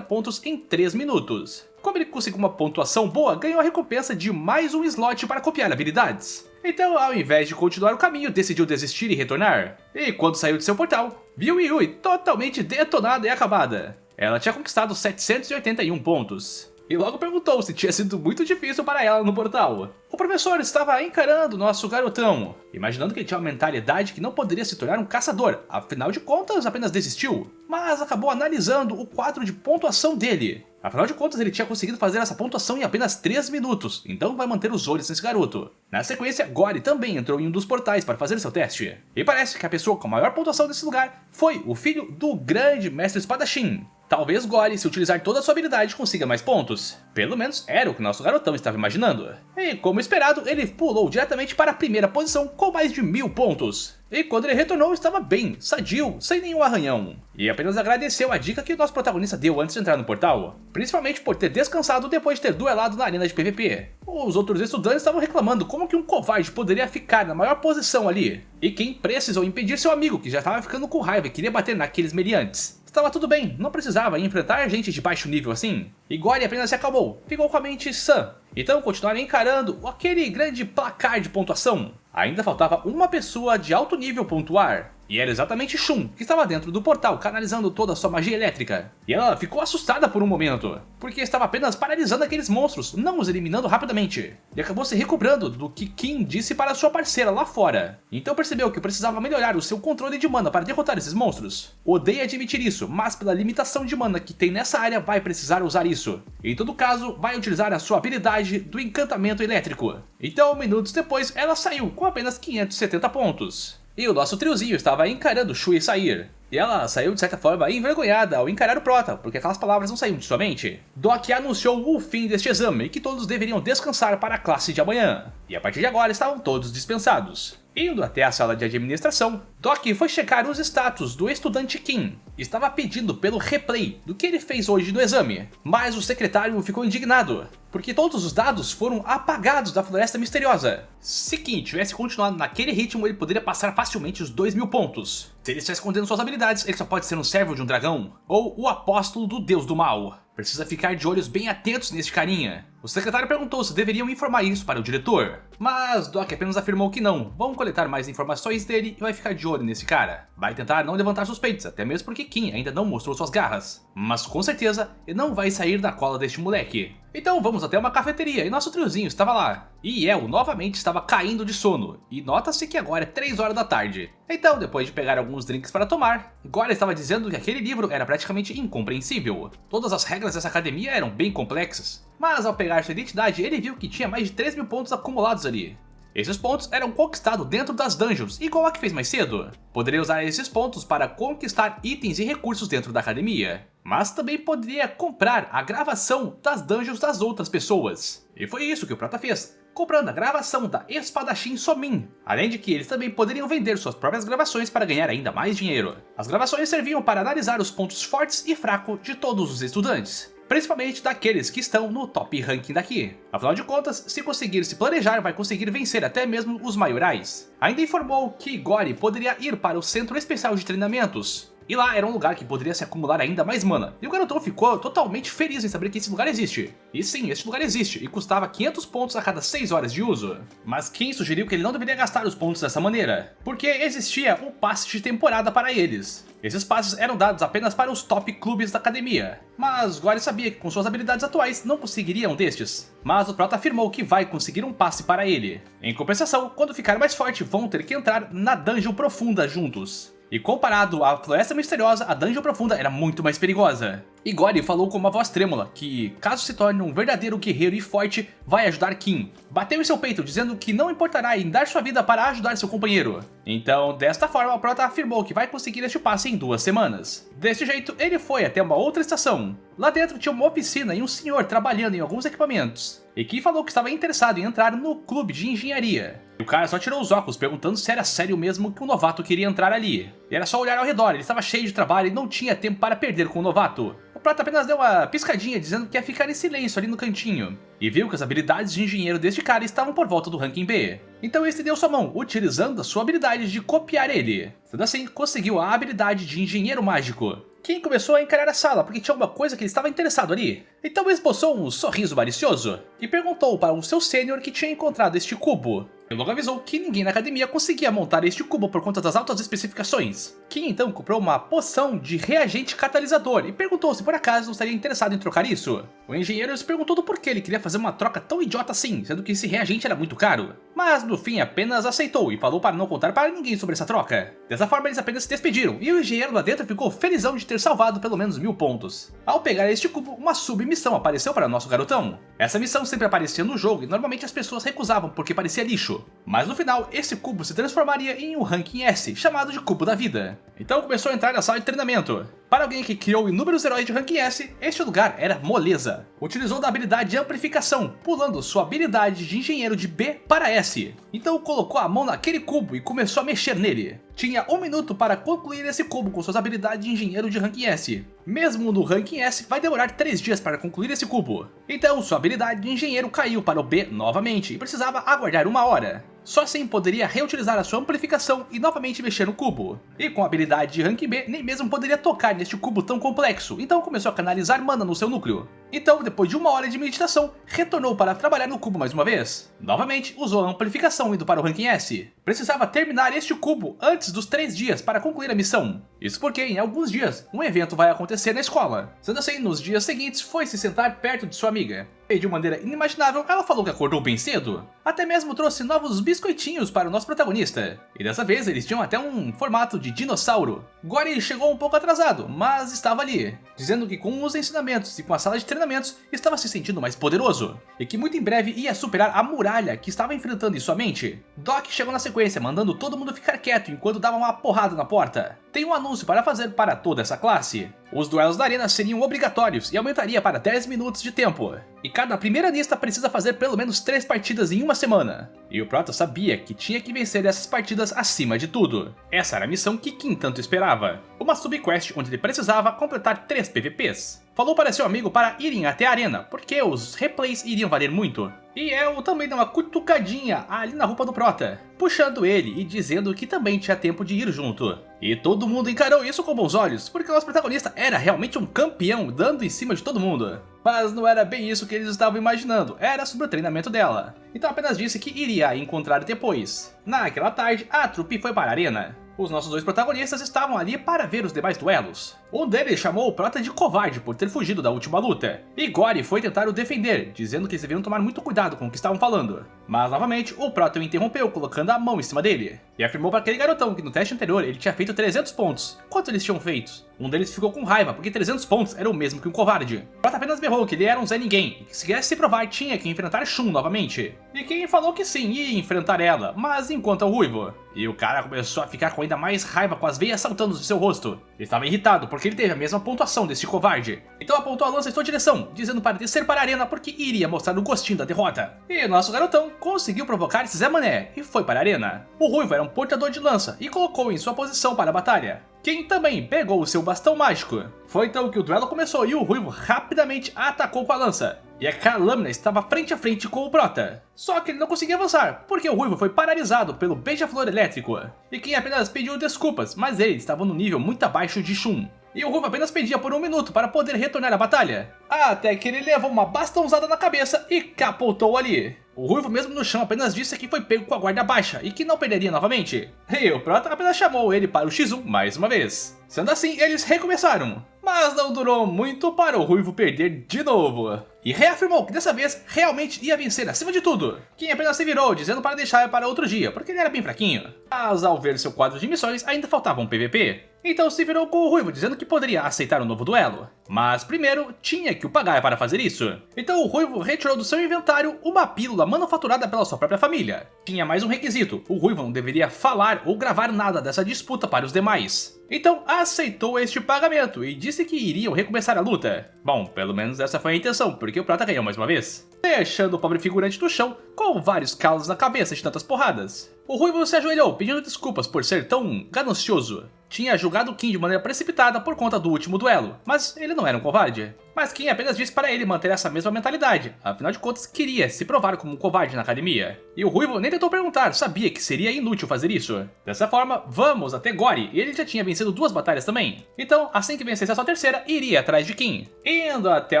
pontos em 3 minutos. Como ele conseguiu uma pontuação boa, ganhou a recompensa de mais um slot para copiar habilidades. Então, ao invés de continuar o caminho, decidiu desistir e retornar. E quando saiu de seu portal, viu Yui totalmente detonada e acabada. Ela tinha conquistado 781 pontos. E logo perguntou se tinha sido muito difícil para ela no portal. O professor estava encarando nosso garotão, imaginando que ele tinha uma mentalidade que não poderia se tornar um caçador, afinal de contas apenas desistiu. Mas acabou analisando o quadro de pontuação dele. Afinal de contas ele tinha conseguido fazer essa pontuação em apenas 3 minutos, então vai manter os olhos nesse garoto. Na sequência, Gory também entrou em um dos portais para fazer seu teste. E parece que a pessoa com a maior pontuação desse lugar foi o filho do grande mestre espadachim. Talvez Gory, se utilizar toda a sua habilidade, consiga mais pontos. Pelo menos era o que nosso garotão estava imaginando. E como esperado, ele pulou diretamente para a primeira posição com mais de 1000 pontos. E quando ele retornou, estava bem, sadio, sem nenhum arranhão. E apenas agradeceu a dica que o nosso protagonista deu antes de entrar no portal. Principalmente por ter descansado depois de ter duelado na arena de PVP. Os outros estudantes estavam reclamando como que um covarde poderia ficar na maior posição ali. E quem precisou impedir seu amigo, que já estava ficando com raiva e queria bater naqueles meliantes. Estava tudo bem, não precisava enfrentar gente de baixo nível assim. E Gory apenas se acalmou, ficou com a mente sã. Então continuaram encarando aquele grande placar de pontuação. Ainda faltava uma pessoa de alto nível pontuar. E era exatamente Shun, que estava dentro do portal, canalizando toda a sua magia elétrica. E ela ficou assustada por um momento, porque estava apenas paralisando aqueles monstros, não os eliminando rapidamente. E acabou se recobrando do que Kim disse para sua parceira lá fora. Então percebeu que precisava melhorar o seu controle de mana para derrotar esses monstros. Odeia admitir isso, mas pela limitação de mana que tem nessa área vai precisar usar isso. Em todo caso, vai utilizar a sua habilidade do encantamento elétrico. Então, minutos depois, ela saiu com apenas 570 pontos. E o nosso triozinho estava encarando Shui sair. E ela saiu de certa forma envergonhada ao encarar o prota, porque aquelas palavras não saíam de sua mente. Doc anunciou o fim deste exame e que todos deveriam descansar para a classe de amanhã. E a partir de agora estavam todos dispensados. Indo até a sala de administração, Doc foi checar os status do estudante Kim. Estava pedindo pelo replay do que ele fez hoje no exame, mas o secretário ficou indignado, porque todos os dados foram apagados da Floresta Misteriosa. Se Kim tivesse continuado naquele ritmo, ele poderia passar facilmente os 2000 pontos. Se ele está escondendo suas habilidades, ele só pode ser um servo de um dragão, ou o apóstolo do deus do mal. Precisa ficar de olhos bem atentos nesse carinha. O secretário perguntou se deveriam informar isso para o diretor, mas Doc apenas afirmou que não. Vão coletar mais informações dele e vai ficar de olho nesse cara. Vai tentar não levantar suspeitas, até mesmo porque Kim ainda não mostrou suas garras. Mas com certeza, ele não vai sair da cola deste moleque. Então vamos até uma cafeteria e nosso triozinho estava lá. E El novamente estava caindo de sono, e nota-se que agora é 3 horas da tarde. Então, depois de pegar alguns drinks para tomar, Gory estava dizendo que aquele livro era praticamente incompreensível. Todas as regras dessa academia eram bem complexas. Mas ao pegar sua identidade, ele viu que tinha mais de 3.000 pontos acumulados ali. Esses pontos eram conquistados dentro das dungeons, igual a que fez mais cedo. Poderia usar esses pontos para conquistar itens e recursos dentro da academia, mas também poderia comprar a gravação das dungeons das outras pessoas. E foi isso que o Prota fez, comprando a gravação da Espadachim Somin, além de que eles também poderiam vender suas próprias gravações para ganhar ainda mais dinheiro. As gravações serviam para analisar os pontos fortes e fracos de todos os estudantes, principalmente daqueles que estão no top ranking daqui. Afinal de contas, se conseguir se planejar, vai conseguir vencer até mesmo os maiorais. Ainda informou que Gory poderia ir para o centro especial de treinamentos, E lá era um lugar que poderia se acumular ainda mais mana, e o garotão ficou totalmente feliz em saber que esse lugar existe. E sim, este lugar existe, e custava 500 pontos a cada 6 horas de uso. Mas quem sugeriu que ele não deveria gastar os pontos dessa maneira? Porque existia um passe de temporada para eles. Esses passes eram dados apenas para os top clubes da academia, mas Gory sabia que com suas habilidades atuais não conseguiria um destes. Mas o Prota afirmou que vai conseguir um passe para ele. Em compensação, quando ficar mais forte, vão ter que entrar na Dungeon Profunda juntos. E comparado à Floresta Misteriosa, a Dungeon Profunda era muito mais perigosa. E Gory falou com uma voz trêmula que, caso se torne um verdadeiro guerreiro e forte, vai ajudar Kim. Bateu em seu peito dizendo que não importará em dar sua vida para ajudar seu companheiro. Então, desta forma, o Prota afirmou que vai conseguir este passe em 2 semanas. Deste jeito, ele foi até uma outra estação. Lá dentro tinha uma oficina e um senhor trabalhando em alguns equipamentos. E Kim falou que estava interessado em entrar no clube de engenharia. E o cara só tirou os óculos, perguntando se era sério mesmo que o novato queria entrar ali. E era só olhar ao redor, ele estava cheio de trabalho e não tinha tempo para perder com o novato. O Prota apenas deu uma piscadinha dizendo que ia ficar em silêncio ali no cantinho. E viu que as habilidades de engenheiro deste cara estavam por volta do ranking B. Então ele estendeu sua mão, utilizando a sua habilidade de copiar ele. Sendo assim, conseguiu a habilidade de engenheiro mágico. Kim começou a encarar a sala porque tinha alguma coisa que ele estava interessado ali. Então esboçou um sorriso malicioso e perguntou para o seu sênior que tinha encontrado este cubo. Ele logo avisou que ninguém na academia conseguia montar este cubo por conta das altas especificações. Kim então comprou uma poção de reagente catalisador e perguntou se por acaso estaria interessado em trocar isso. O engenheiro se perguntou do porquê ele queria fazer uma troca tão idiota assim, sendo que esse reagente era muito caro. Mas no fim apenas aceitou e falou para não contar para ninguém sobre essa troca. Dessa forma eles apenas se despediram e o engenheiro lá dentro ficou felizão de ter salvado pelo menos 1000 pontos. Ao pegar este cubo, uma submissão apareceu para nosso garotão. Essa missão sempre aparecia no jogo e normalmente as pessoas recusavam porque parecia lixo. Mas no final, esse cubo se transformaria em um ranking S, chamado de Cubo da Vida. Então começou a entrar na sala de treinamento. Para alguém que criou inúmeros heróis de ranking S, este lugar era moleza. Utilizou da habilidade de amplificação, pulando sua habilidade de engenheiro de B para S. Então colocou a mão naquele cubo e começou a mexer nele. Tinha 1 minuto para concluir esse cubo com suas habilidades de engenheiro de ranking S. Mesmo no ranking S, vai demorar 3 dias para concluir esse cubo. Então sua habilidade de engenheiro caiu para o B novamente e precisava aguardar 1 hora. Só assim poderia reutilizar a sua amplificação e novamente mexer no cubo. E com a habilidade de ranking B, nem mesmo poderia tocar neste cubo tão complexo, então começou a canalizar mana no seu núcleo. Então, depois de 1 hora de meditação, retornou para trabalhar no cubo mais uma vez. Novamente, usou a amplificação indo para o ranking S. Precisava terminar este cubo antes dos 3 dias para concluir a missão. Isso porque, em alguns dias, um evento vai acontecer na escola. Sendo assim, nos dias seguintes, foi se sentar perto de sua amiga. E de uma maneira inimaginável, ela falou que acordou bem cedo. Até mesmo trouxe novos biscoitinhos para o nosso protagonista. E dessa vez, eles tinham até um formato de dinossauro. Gory chegou um pouco atrasado, mas estava ali, dizendo que com os ensinamentos e com a sala de treinamentos, estava se sentindo mais poderoso. E que muito em breve ia superar a muralha que estava enfrentando em sua mente. Doc chegou na sequência, mandando todo mundo ficar quieto enquanto dava uma porrada na porta. Tem um anúncio para fazer para toda essa classe. Os duelos da arena seriam obrigatórios e aumentaria para 10 minutos de tempo. E cada primeira lista precisa fazer pelo menos 3 partidas em 1 semana. E o Prota sabia que tinha que vencer essas partidas acima de tudo. Essa era a missão que Kim tanto esperava. Uma subquest onde ele precisava completar 3 PVPs. Falou para seu amigo para irem até a arena, porque os replays iriam valer muito. E El também deu uma cutucadinha ali na roupa do Prota, puxando ele e dizendo que também tinha tempo de ir junto. E todo mundo encarou isso com bons olhos, porque o nosso protagonista era realmente um campeão, dando em cima de todo mundo. Mas não era bem isso que eles estavam imaginando, era sobre o treinamento dela. Então apenas disse que iria a encontrar depois. Naquela tarde, a trupe foi para a arena. Os nossos 2 protagonistas estavam ali para ver os demais duelos. Um deles chamou o Prota de covarde por ter fugido da última luta. E Gory foi tentar o defender, dizendo que eles deveriam tomar muito cuidado com o que estavam falando. Mas novamente, o Prota o interrompeu, colocando a mão em cima dele. E afirmou para aquele garotão que no teste anterior ele tinha feito 300 pontos. Quanto eles tinham feito? Um deles ficou com raiva, porque 300 pontos era o mesmo que um covarde. O Prota apenas berrou que ele era um Zé Ninguém, e que se quisesse se provar tinha que enfrentar Shun novamente. E quem falou que sim, ia enfrentar ela, mas enquanto o Ruivo. E o cara começou a ficar com ainda mais raiva, com as veias saltando de seu rosto. Ele estava irritado, porque ele teve a mesma pontuação desse covarde. Então apontou a lança em sua direção, dizendo para descer para a arena porque iria mostrar o gostinho da derrota. E nosso garotão conseguiu provocar esse Zé Mané, e foi para a arena. O Ruivo era um portador de lança, e colocou em sua posição para a batalha. Quem também pegou o seu bastão mágico. Foi então que o duelo começou e o Ruivo rapidamente atacou com a lança. e aquela lâmina estava frente a frente com o Prota. Só que ele não conseguia avançar, porque o Ruivo foi paralisado pelo beija-flor elétrico. E King apenas pediu desculpas, mas ele estava no nível muito abaixo de Shun. E o Ruivo apenas pedia por 1 minuto para poder retornar à batalha. Até que ele levou uma bastãozada na cabeça e capotou ali. O Ruivo mesmo no chão apenas disse que foi pego com a guarda baixa e que não perderia novamente. E o Prota apenas chamou ele para o X1 mais uma vez. Sendo assim, eles recomeçaram. Mas não durou muito para o Ruivo perder de novo. E reafirmou que dessa vez realmente ia vencer acima de tudo. Quem apenas se virou dizendo para deixar para outro dia, porque ele era bem fraquinho. Mas ao ver seu quadro de missões ainda faltava um PVP. Então se virou com o Ruivo dizendo que poderia aceitar um novo duelo. Mas primeiro tinha que o pagar para fazer isso. Então o Ruivo retirou do seu inventário uma pílula manufaturada pela sua própria família. Tinha mais um requisito, o Ruivo não deveria falar ou gravar nada dessa disputa para os demais. Então aceitou este pagamento e disse que iriam recomeçar a luta. Bom, pelo menos essa foi a intenção, porque o Prata ganhou mais uma vez. Deixando o pobre figurante no chão, com vários calos na cabeça de tantas porradas. O Ruivo se ajoelhou pedindo desculpas por ser tão ganancioso. Tinha julgado King de maneira precipitada por conta do último duelo, mas ele não era um covarde. Mas King apenas disse para ele manter essa mesma mentalidade, afinal de contas queria se provar como um covarde na academia. E o Ruivo nem tentou perguntar, sabia que seria inútil fazer isso. Dessa forma, vamos até Gory, e ele já tinha vencido 2 batalhas também. Então, assim que vencesse a sua terceira, iria atrás de King. Indo até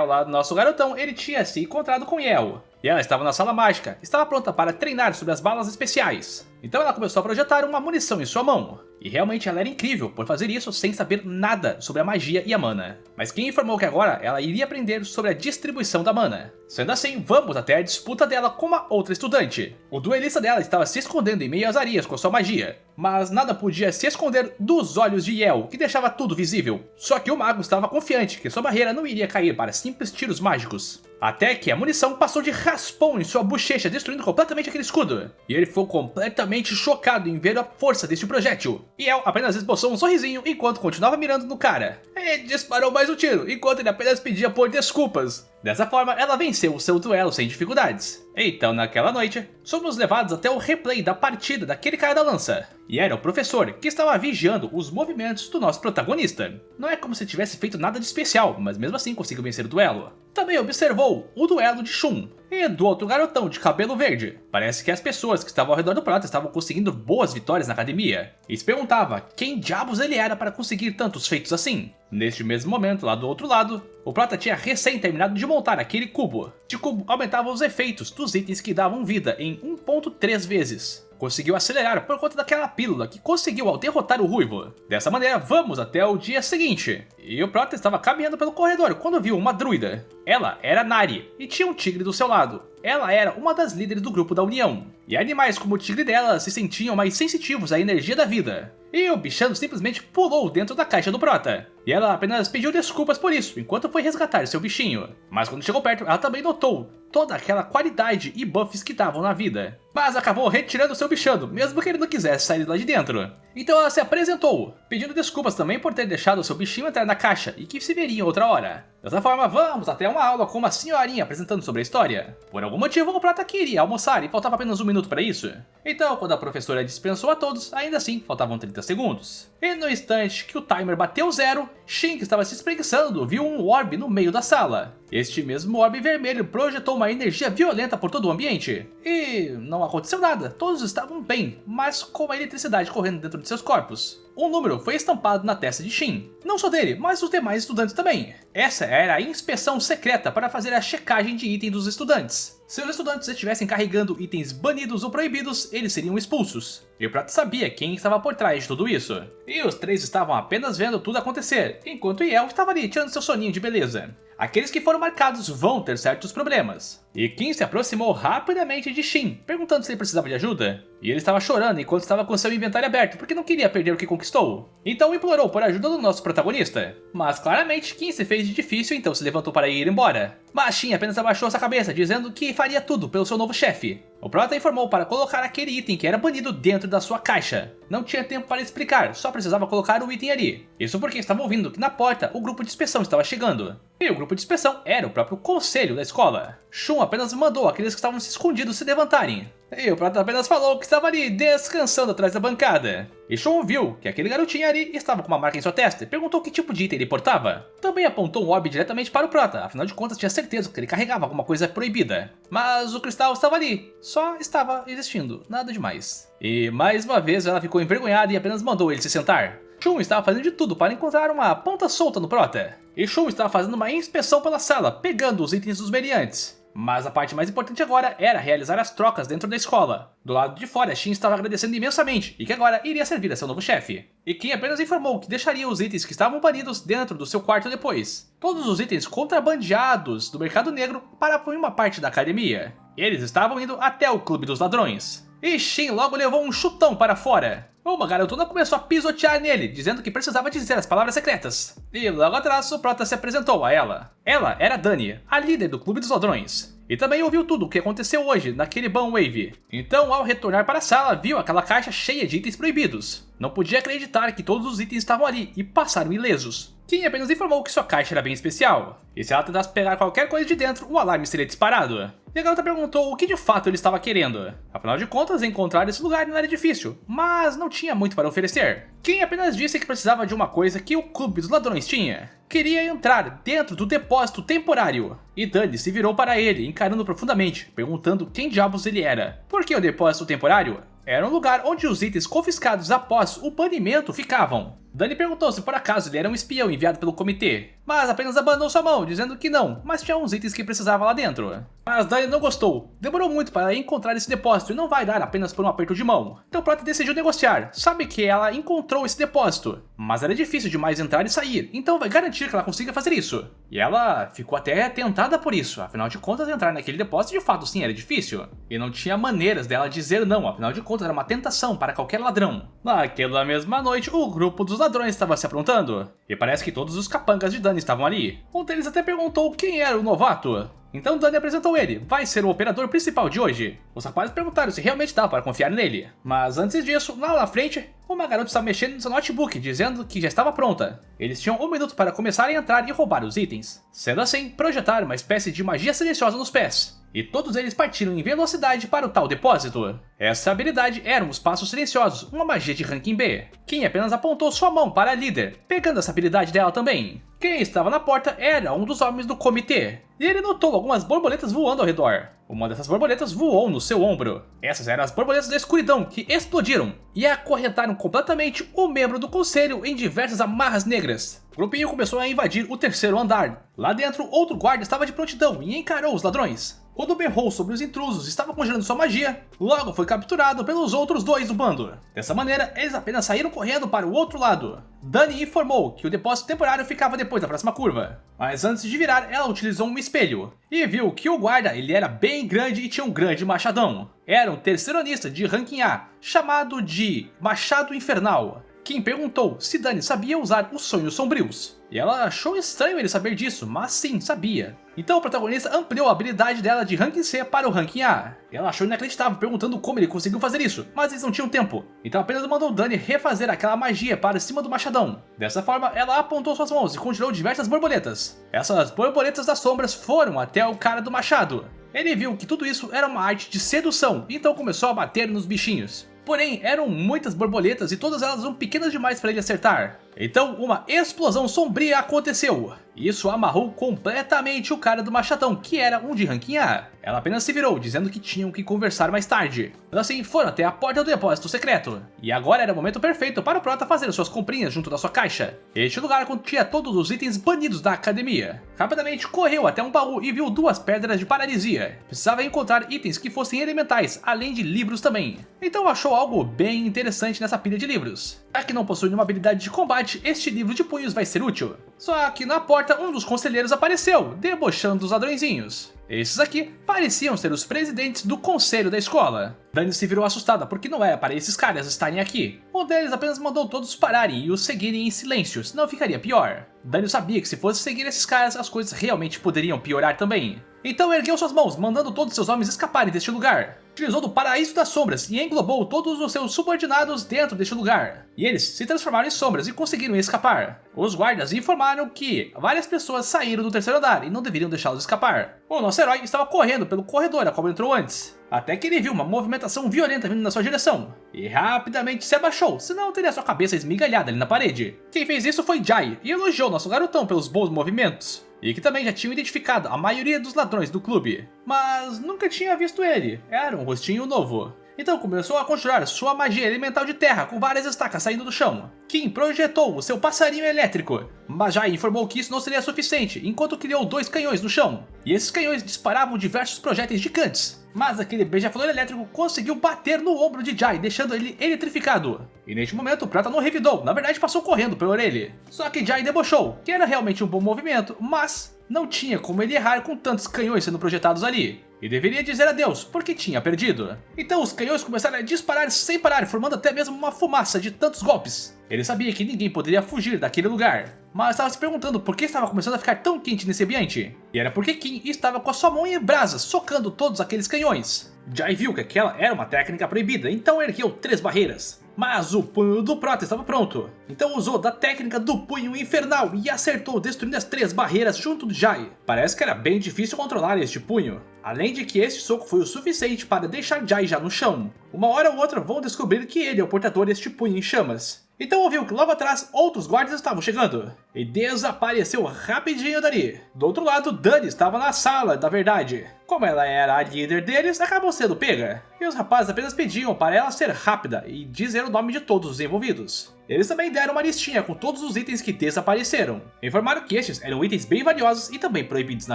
o lado do nosso garotão, ele tinha se encontrado com Yel. E ela estava na sala mágica, estava pronta para treinar sobre as balas especiais. Então ela começou a projetar uma munição em sua mão. E realmente ela era incrível por fazer isso sem saber nada sobre a magia e a mana. Mas quem informou que agora ela iria aprender sobre a distribuição da mana. Sendo assim, vamos até a disputa dela com uma outra estudante. O duelista dela estava se escondendo em meio às areias com sua magia. Mas nada podia se esconder dos olhos de Yel, que deixava tudo visível. Só que o mago estava confiante que sua barreira não iria cair para simples tiros mágicos. Até que a munição passou de raspão em sua bochecha, destruindo completamente aquele escudo. E ele ficou completamente chocado em ver a força deste projétil. E Yel apenas esboçou um sorrisinho enquanto continuava mirando no cara. E disparou mais um tiro, enquanto ele apenas pedia por desculpas. Dessa forma, ela venceu o seu duelo sem dificuldades. Então, naquela noite, somos levados até o replay da partida daquele cara da lança. E era o professor que estava vigiando os movimentos do nosso protagonista. Não é como se tivesse feito nada de especial, mas mesmo assim conseguiu vencer o duelo. Também observou o duelo de Shun e do outro garotão de cabelo verde. Parece que as pessoas que estavam ao redor do Prata estavam conseguindo boas vitórias na academia. E se perguntava quem diabos ele era para conseguir tantos feitos assim. Neste mesmo momento, lá do outro lado, o Prata tinha recém terminado de montar aquele cubo. Este cubo aumentava os efeitos dos itens que davam vida em 1.3 vezes. Conseguiu acelerar por conta daquela pílula que conseguiu ao derrotar o Ruivo. Dessa maneira, vamos até o dia seguinte. E o Prota estava caminhando pelo corredor quando viu uma druida. Ela era Nari e tinha um tigre do seu lado. Ela era uma das líderes do grupo da União. E animais como o tigre dela se sentiam mais sensitivos à energia da vida. E o bichano simplesmente pulou dentro da caixa do Prota. E ela apenas pediu desculpas por isso, enquanto foi resgatar seu bichinho. Mas quando chegou perto, ela também notou toda aquela qualidade e buffs que estavam na vida. Mas acabou retirando seu bichano, mesmo que ele não quisesse sair lá de dentro. Então ela se apresentou, pedindo desculpas também por ter deixado seu bichinho entrar na caixa e que se veria outra hora. Dessa forma, vamos até uma aula com uma senhorinha apresentando sobre a história. Por algum motivo, o Prata queria almoçar e faltava apenas 1 minuto para isso. Então, quando a professora dispensou a todos, ainda assim, faltavam 30 segundos. E no instante que o timer bateu 0, Shin, que estava se espreguiçando, viu um orbe no meio da sala. Este mesmo orbe vermelho projetou uma energia violenta por todo o ambiente. E não aconteceu nada, todos estavam bem, mas com a eletricidade correndo dentro de seus corpos. Um número foi estampado na testa de Shin. Não só dele, mas dos demais estudantes também. Essa era a inspeção secreta para fazer a checagem de itens dos estudantes. Se os estudantes estivessem carregando itens banidos ou proibidos, eles seriam expulsos. E o Prata sabia quem estava por trás de tudo isso. E os 3 estavam apenas vendo tudo acontecer, enquanto Yel estava ali tirando seu soninho de beleza. Aqueles que foram marcados vão ter certos problemas. E Kim se aproximou rapidamente de Shin, perguntando se ele precisava de ajuda. E ele estava chorando enquanto estava com seu inventário aberto, porque não queria perder o que conquistou. Então implorou por ajuda do nosso protagonista. Mas claramente Kim se fez de difícil, então se levantou para ir embora. Mas Shin apenas abaixou sua cabeça, dizendo que faria tudo pelo seu novo chefe. O Prota informou para colocar aquele item que era banido dentro da sua caixa. Não tinha tempo para explicar, só precisava colocar o item ali. Isso porque estava ouvindo que na porta o grupo de inspeção estava chegando. E o grupo de inspeção era o próprio conselho da escola. Shun apenas mandou aqueles que estavam escondidos se levantarem. E o Prota apenas falou que estava ali descansando atrás da bancada. E Shun viu que aquele garotinho ali estava com uma marca em sua testa e perguntou que tipo de item ele portava. Também apontou um orbe diretamente para o Prota, afinal de contas tinha certeza que ele carregava alguma coisa proibida. Mas o cristal estava ali, só estava existindo, nada demais. E mais uma vez ela ficou envergonhada e apenas mandou ele se sentar. Shun estava fazendo de tudo para encontrar uma ponta solta no Prota. E Shun estava fazendo uma inspeção pela sala, pegando os itens dos meliantes. Mas a parte mais importante agora era realizar as trocas dentro da escola. Do lado de fora, Shin estava agradecendo imensamente e que agora iria servir a seu novo chefe. E Kim apenas informou que deixaria os itens que estavam banidos dentro do seu quarto depois. Todos os itens contrabandeados do mercado negro paravam em uma parte da academia. Eles estavam indo até o clube dos ladrões. E Shin logo levou um chutão para fora. Uma garotona começou a pisotear nele, dizendo que precisava dizer as palavras secretas. E logo atrás, o Prota se apresentou a ela. Ela era Dani, a líder do Clube dos Ladrões. E também ouviu tudo o que aconteceu hoje naquele Ban Wave. Então, ao retornar para a sala, viu aquela caixa cheia de itens proibidos. Não podia acreditar que todos os itens estavam ali e passaram ilesos. Kim apenas informou que sua caixa era bem especial. E se ela tentasse pegar qualquer coisa de dentro, o alarme seria disparado. E a garota perguntou o que de fato ele estava querendo. Afinal de contas, encontrar esse lugar não era difícil, mas não tinha muito para oferecer. Kim apenas disse que precisava de uma coisa que o Clube dos Ladrões tinha. Queria entrar dentro do depósito temporário. E Dani se virou para ele, encarando profundamente, perguntando quem diabos ele era. Por que o depósito temporário? Era um lugar onde os itens confiscados após o banimento ficavam. Dani perguntou se por acaso ele era um espião enviado pelo comitê, mas apenas abandonou sua mão, dizendo que não, mas tinha uns itens que precisava lá dentro. Mas Dani não gostou, demorou muito para encontrar esse depósito e não vai dar apenas por um aperto de mão. Então Prota decidiu negociar, sabe que ela encontrou esse depósito, mas era difícil demais entrar e sair, então vai garantir que ela consiga fazer isso. E ela ficou até tentada por isso, afinal de contas entrar naquele depósito de fato sim era difícil. E não tinha maneiras dela dizer não, afinal de contas era uma tentação para qualquer ladrão. Naquela mesma noite, o grupo dos ladrões estava se aprontando, e parece que todos os capangas de Dani estavam ali. Um deles até perguntou quem era o novato. Então Dani apresentou ele, vai ser o operador principal de hoje. Os rapazes perguntaram se realmente dava para confiar nele. Mas antes disso, lá na frente, uma garota estava mexendo no seu notebook, dizendo que já estava pronta. Eles tinham 1 minuto para começar a entrar e roubar os itens. Sendo assim, projetaram uma espécie de magia silenciosa nos pés. E todos eles partiram em velocidade para o tal depósito. Essa habilidade eram os passos silenciosos, uma magia de ranking B. Kim apenas apontou sua mão para a líder, pegando essa habilidade dela também. Quem estava na porta era um dos homens do comitê, e ele notou algumas borboletas voando ao redor. Uma dessas borboletas voou no seu ombro. Essas eram as borboletas da escuridão que explodiram e acorrentaram completamente o membro do conselho em diversas amarras negras. O grupinho começou a invadir o 3º andar. Lá dentro, outro guarda estava de prontidão e encarou os ladrões. Quando berrou sobre os intrusos e estava congelando sua magia, logo foi capturado pelos outros 2 do bando. Dessa maneira, eles apenas saíram correndo para o outro lado. Dani informou que o depósito temporário ficava depois da próxima curva. Mas antes de virar, ela utilizou um espelho e viu que o guarda ele era bem grande e tinha um grande machadão. Era um terceironista de ranking A, chamado de Machado Infernal. Kim perguntou se Dani sabia usar os sonhos sombrios. E ela achou estranho ele saber disso, mas sim, sabia. Então o protagonista ampliou a habilidade dela de ranking C para o ranking A. Ela achou inacreditável, perguntando como ele conseguiu fazer isso, mas eles não tinham tempo. Então apenas mandou Dani refazer aquela magia para cima do machadão. Dessa forma, ela apontou suas mãos e congelou diversas borboletas. Essas borboletas das sombras foram até o cara do machado. Ele viu que tudo isso era uma arte de sedução, então começou a bater nos bichinhos. Porém, eram muitas borboletas e todas elas eram pequenas demais para ele acertar. Então, uma explosão sombria aconteceu. Isso amarrou completamente o cara do machadão, que era um de ranking A. Ela apenas se virou, dizendo que tinham que conversar mais tarde. Assim, foram até a porta do depósito secreto. E agora era o momento perfeito para o Prota fazer suas comprinhas junto da sua caixa. Este lugar continha todos os itens banidos da academia. Rapidamente correu até um baú e viu 2 pedras de paralisia. Precisava encontrar itens que fossem elementais, além de livros também. Então achou algo bem interessante nessa pilha de livros. Já que não possui nenhuma habilidade de combate, este livro de punhos vai ser útil. Só que na porta um dos conselheiros apareceu, debochando dos ladrõezinhos. Esses aqui pareciam ser os presidentes do conselho da escola. Dani se virou assustada porque não era para esses caras estarem aqui. Um deles apenas mandou todos pararem e os seguirem em silêncio, senão ficaria pior. Dani sabia que se fosse seguir esses caras, as coisas realmente poderiam piorar também. Então ergueu suas mãos, mandando todos seus homens escaparem deste lugar. Utilizou do paraíso das sombras e englobou todos os seus subordinados dentro deste lugar. E eles se transformaram em sombras e conseguiram escapar. Os guardas informaram que várias pessoas saíram do terceiro andar e não deveriam deixá-los escapar. O nosso herói estava correndo pelo corredor a qual entrou antes, até que ele viu uma movimentação violenta vindo na sua direção, e rapidamente se abaixou, senão teria sua cabeça esmigalhada ali na parede. Quem fez isso foi Jai, e elogiou nosso garotão pelos bons movimentos, e que também já tinham identificado a maioria dos ladrões do clube, mas nunca tinha visto ele, era um rostinho novo. Então começou a conjurar sua magia elemental de terra com várias estacas saindo do chão. Kim projetou o seu passarinho elétrico, mas Jai informou que isso não seria suficiente, enquanto criou 2 canhões no chão. E esses canhões disparavam diversos projéteis gigantes. Mas aquele beija-flor elétrico conseguiu bater no ombro de Jai, deixando ele eletrificado. E neste momento o Prota não revidou, na verdade passou correndo por ele. Só que Jai debochou, que era realmente um bom movimento, mas não tinha como ele errar com tantos canhões sendo projetados ali. E deveria dizer adeus, porque tinha perdido. Então os canhões começaram a disparar sem parar, formando até mesmo uma fumaça de tantos golpes. Ele sabia que ninguém poderia fugir daquele lugar, mas estava se perguntando por que estava começando a ficar tão quente nesse ambiente. E era porque Kim estava com a sua mão em brasas, socando todos aqueles canhões. Jai viu que aquela era uma técnica proibida, então ergueu 3 barreiras. Mas o punho do Prota estava pronto, então usou da técnica do punho infernal e acertou, destruindo as 3 barreiras junto do Jai. Parece que era bem difícil controlar este punho, além de que este soco foi o suficiente para deixar Jai já no chão. Uma hora ou outra vão descobrir que ele é o portador deste punho em chamas. Então ouviu que logo atrás outros guardas estavam chegando, e desapareceu rapidinho dali. Do outro lado, Dani estava na sala da verdade. Como ela era a líder deles, acabou sendo pega, e os rapazes apenas pediam para ela ser rápida e dizer o nome de todos os envolvidos. Eles também deram uma listinha com todos os itens que desapareceram. Informaram que estes eram itens bem valiosos e também proibidos na